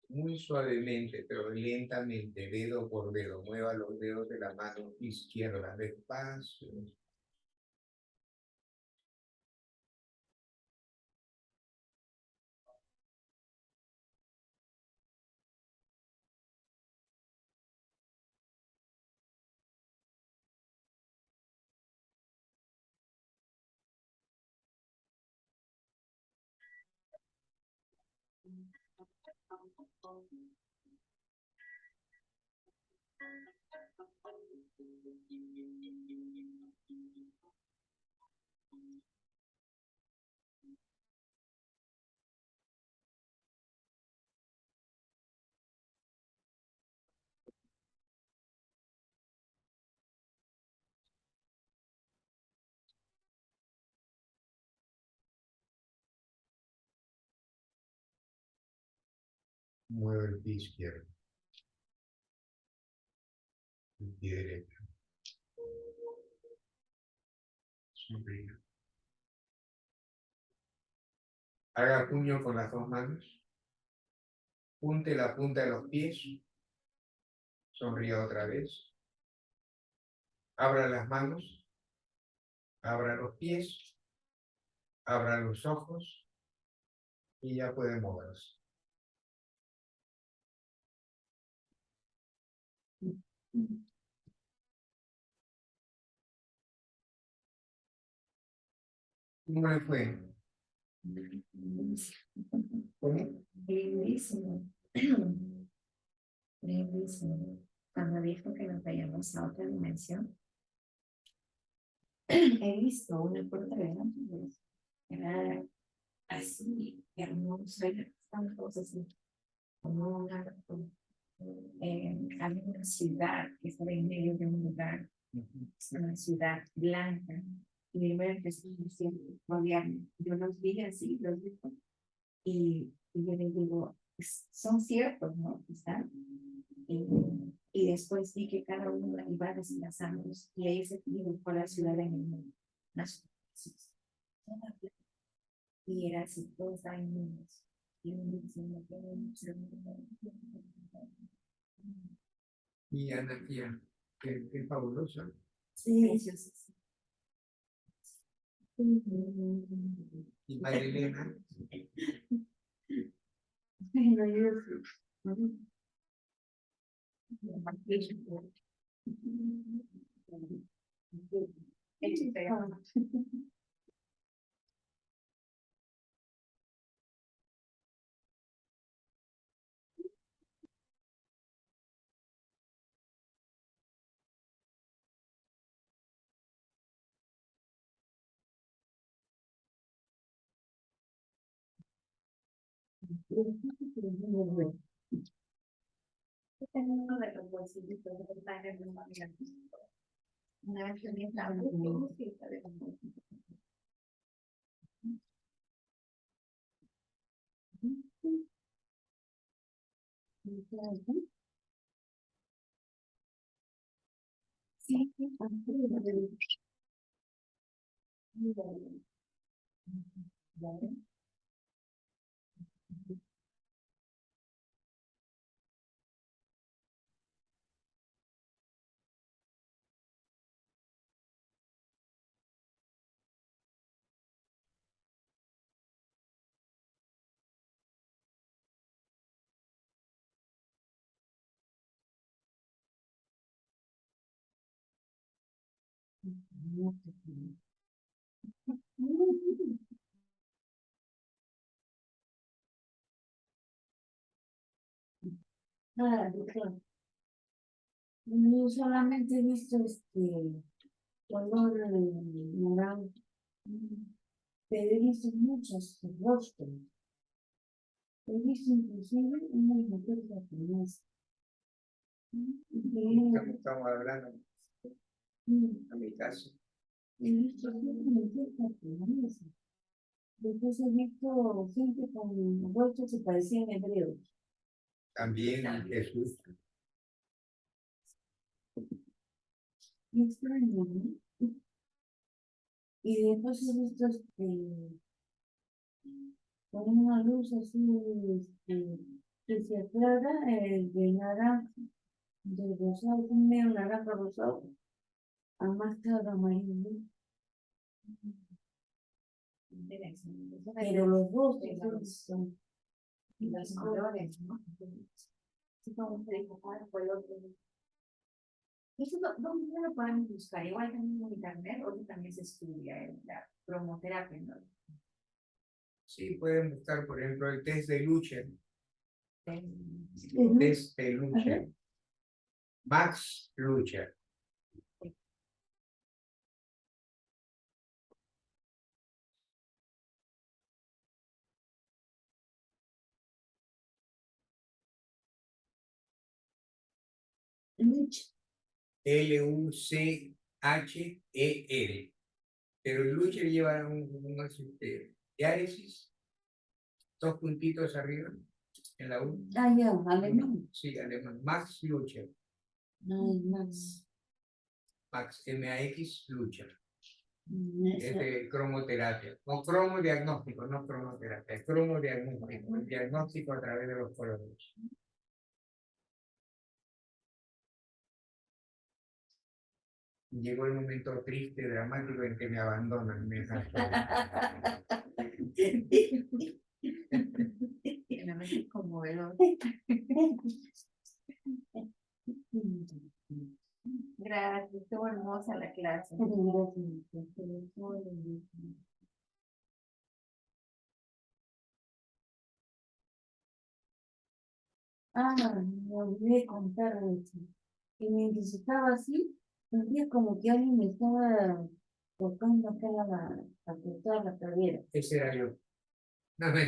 Muy suavemente, pero lentamente, dedo por dedo, mueva los dedos de la mano izquierda, despacio. Mueve el pie izquierdo, el pie derecho. Sonríe. Haga puño con las dos manos. Junte la punta de los pies. Sonría otra vez. Abra las manos. Abra los pies. Abra los ojos. Y ya puede moverse. ¿Cómo le fue? ¿Cómo? Lindísimo. Lindísimo. Cuando dijo que nos vayamos a otra dimensión, he visto una puerta de ángeles. Era así, hermoso, era cosas así, como había una ciudad que estaba en medio de un lugar, una ciudad blanca, y primero que estoy diciendo, yo los vi así, los vi, y yo les digo, son ciertos, ¿no? ¿Están? Y después vi que cada uno iba desplazándose, y ahí se dibujó la ciudad en el mundo, y era así, todos ahí niños. Y Ana Tía, qué fabuloso. Sí. Y María Elena. No solamente he visto color naranja, pero he visto muchos rostros. He visto inclusive una mujer japonesa. Estamos hablando, a mi caso. He visto gente meter japonesa. Después he visto gente con rostros que parecían hebreos. También Jesús. Qué extraño, ¿no? Y después he visto con una luz así, que se aclara, de naranja, de rosado, un medio naranja rosado, a más claro amarillo. Pero los rostros son Los colores, ¿no? Sí, como se dijo, ¿cuál fue el otro? ¿Eso dónde lo pueden buscar? Igual también en internet, o también se estudia la cromoterapia, ¿no? Sí, pueden buscar, por ejemplo, el test de Lucher. Ujú. Test de Lucher. Max Lucher. Lucha. Lucher. Pero el Lucher lleva unos diáresis, dos puntitos arriba en la U. Ah, ya, alemán. Sí, alemán. Max Lucher. No hay más. Max, MAX Lucher. Es Esa- de cromoterapia. O cromodiagnóstico, no cromoterapia. Es cromodiagnóstico. El diagnóstico a través de los colores. Llegó el momento triste, dramático en que me abandonan. Me dejan solo. Generalmente como el otro. Gracias, estuvo hermosa la clase. Ah, me olvidé de contar eso. Que mientras estaba así, sentía como que alguien me estaba tocando acá la toda la cadera. Ese era yo. No, no,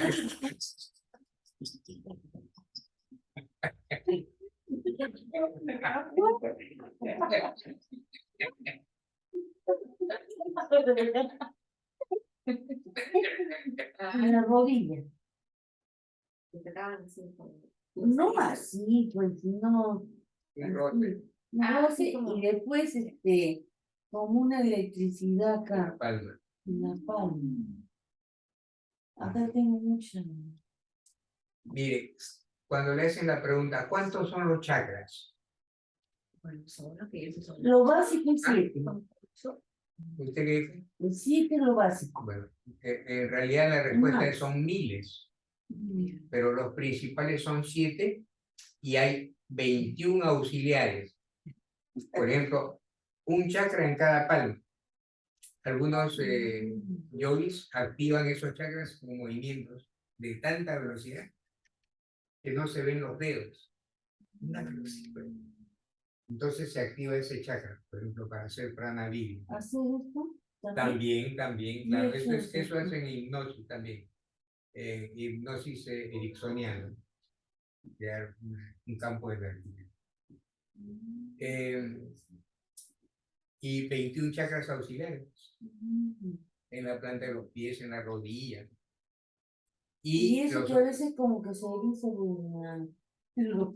En la rodilla. Que te daban así como- No así, pues, no. un roce Un Ah, roce, sí, como- y después, como una electricidad en la acá, palma. en la palma. Acá tengo mucha. Mire, cuando le hacen la pregunta, ¿cuántos son los chakras? Bueno, son los que ellos son. Lo básico es 7. ¿Usted qué dice? El 7 es lo básico. Bueno, en realidad la respuesta Más. es son miles, pero los principales son 7 y hay 21 auxiliares. Por ejemplo, un chakra en cada palma. Algunos yogis activan esos chakras con movimientos de tanta velocidad que no se ven los dedos. Una velocidad. Entonces se activa ese chakra, por ejemplo, para hacer pranaviri. ¿Hacer esto? También, claro. Eso. Eso hacen en hipnosis también. Hipnosis ericksoniana. Crear un campo de energía. Y 21 chakras auxiliares en la planta de los pies, en la rodilla. Y eso los que a veces como que se eriza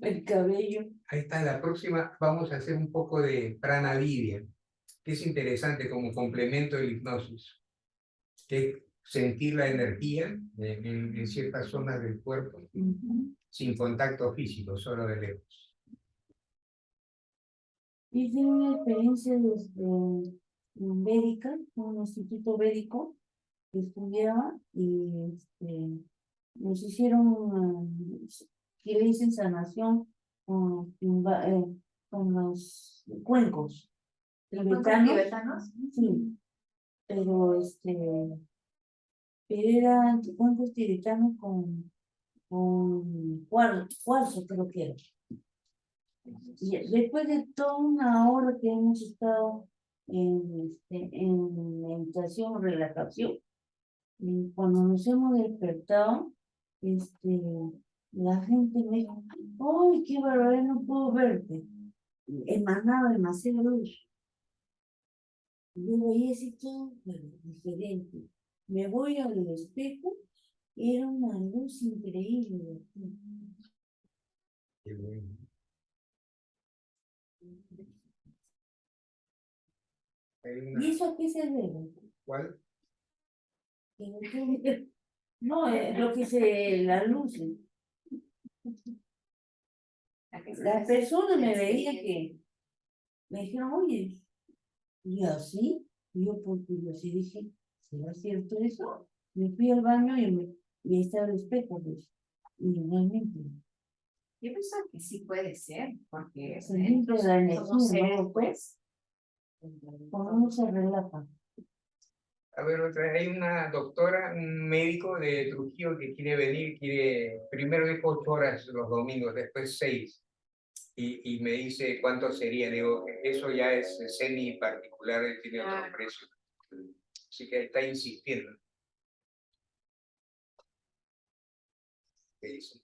el cabello. Ahí está, la próxima vamos a hacer un poco de pranavidya, que es interesante como complemento de la hipnosis, que es sentir la energía en ciertas zonas del cuerpo, sin contacto físico, solo de lejos. Hice una experiencia médica, un instituto médico que estudiaba y nos hicieron, que le dicen sanación con los cuencos ¿Tibetanos? sí, pero eran cuencos tibetanos con cuarzo, creo que era. Y después de toda una hora que hemos estado en meditación, relajación, y cuando nos hemos despertado, la gente me dijo, ¡ay, qué barbaridad, no puedo verte! Emanaba demasiada luz. Yo veía ese todo, pero diferente. Me voy al espejo, era una luz increíble. Qué bueno. Hay ¿Y una, eso a qué se debe? ¿cuál? No, lo que se, la luz. Las personas me veían que me dijeron, oye, y así, y yo por curiosidad dije, ¿será cierto eso? Me fui al baño y estaba el espejo, pues, y realmente, Yo pienso que sí puede ser, porque se limpia la energía, somos seres, ¿no? pues, Como uno se relaja. A ver, otra, hay una doctora, un médico de Trujillo que quiere venir, primero dijo 8 horas los domingos, después 6. Y me dice cuánto sería. Digo, eso ya es semi particular, él tiene otro Claro. precio. Así que está insistiendo. ¿Qué dice?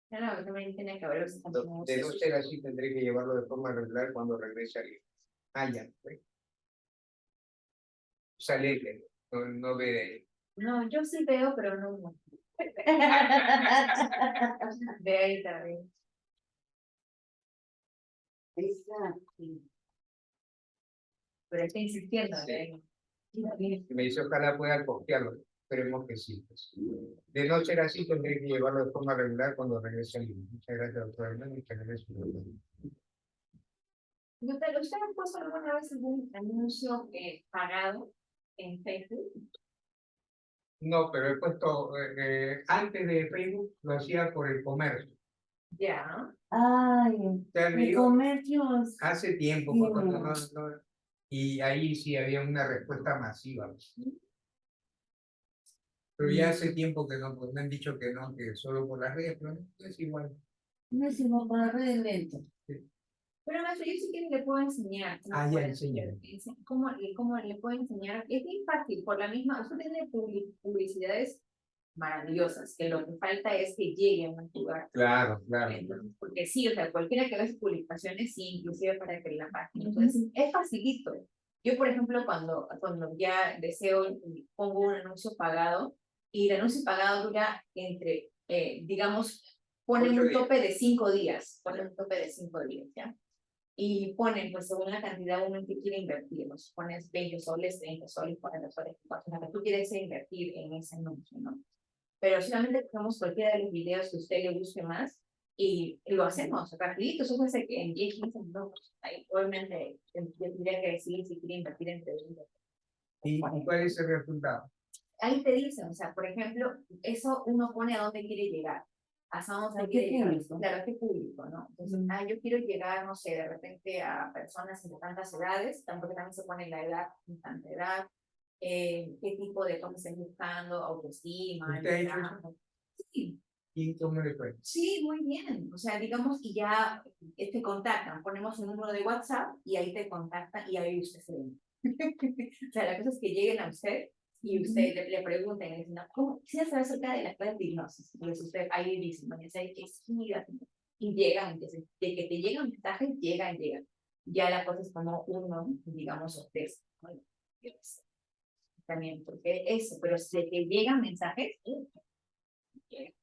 claro, también tiene que ver los De no ser así, tendré que llevarlo de forma regular cuando regrese a Lima. Ah, ya. Sale, no ve de ahí. No, yo sí veo, pero no mucho. De ahí también. Exacto. Pero está insistiendo, Sí. ¿eh? Y me dice, ojalá pueda costearlo. Esperemos que sí. Pues. De no ser así, tendré que llevarlo de forma regular cuando regrese a Lima. Muchas gracias, doctor Hernández. Muchas gracias. ¿Usted ha puesto alguna vez algún anuncio pagado en Facebook? No, pero he puesto, antes de Facebook, lo hacía por el comercio. Ya. Ay, O sea, me el iba- comercio es hace tiempo, Sí, fue cuando bueno. y ahí sí había una respuesta masiva. Pero ya hace tiempo que no, pues me han dicho que no, que solo por las redes, pero no, es igual. no es igual para redes lento. Pero maestro, yo sí que le puedo enseñar. ¿Cómo Ah, ya, puede enséñale. hacer? ¿Cómo le puedo enseñar? Es bien fácil, por la misma, usted tiene publicidades maravillosas, que lo que falta es que lleguen a un lugar. Claro, claro. Entonces, porque sí, o sea, cualquiera que ve sus publicaciones, sí, inclusive para que la página. Entonces, es facilito. Yo, por ejemplo, cuando ya deseo, pongo un anuncio pagado, y el anuncio pagado dura entre, digamos, ponen 8 un días. tope de 5 días, ponen un tope de 5 días, ¿ya? Y ponen, pues, según la cantidad uno que quiere invertir, pues, pones 20 soles, 30 soles, 40 soles, o sea, que tú quieres invertir en ese anuncio, ¿no? Pero solamente cogemos cualquiera de los videos que a usted le guste más y lo hacemos rapidito. Eso hace que en 10, 15 minutos, ahí obviamente tendría que decidir si quiere invertir entre ellos. ¿Y cuál es el resultado? Ahí te dicen, o sea, por ejemplo, eso uno pone a dónde quiere llegar. Hasta dónde ¿A quiere qué llegar. público? Claro, a qué público, ¿no? Entonces, yo quiero llegar, no sé, de repente a personas de tantas edades, tampoco también se pone la edad, en tanta edad, qué tipo de cosas están buscando, autoestima, ¿Usted ha hecho liderazgo. Sí, ¿Y cómo le fue? sí, muy bien. O sea, digamos, y ya te contactan, ponemos un número de WhatsApp y ahí te contactan y ahí usted se ve. O sea, la cosa es que lleguen a usted y usted le pregunten, y dicen, ¿cómo quisiera saber acerca de las clases de hipnosis? Entonces usted ahí dice, no, ya sabe que es y llegan, entonces, de que te llegan mensajes, llegan. Ya la cosa es como uno, digamos, ofrece. Bueno, yo qué sé. También, porque eso, pero si de que llegan mensajes,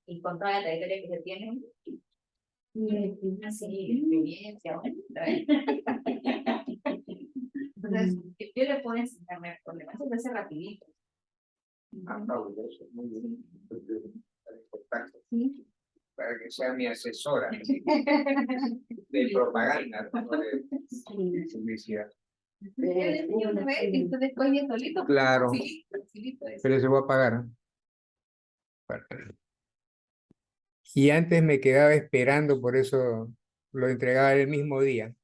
y con toda la trayectoria que se tiene, así, experiencia, bueno, entonces, yo le puedo enseñarme el problema, eso se hace rapidito. Ah, fabuloso, muy bien. Contacto, Sí. para que sea mi asesora de propaganda, no de publicidad. Yo le enseño una vez y usted después ya solito. Claro. Facilito eso. Pero se va a pagar. Y antes me quedaba esperando, por eso lo entregaba el mismo día.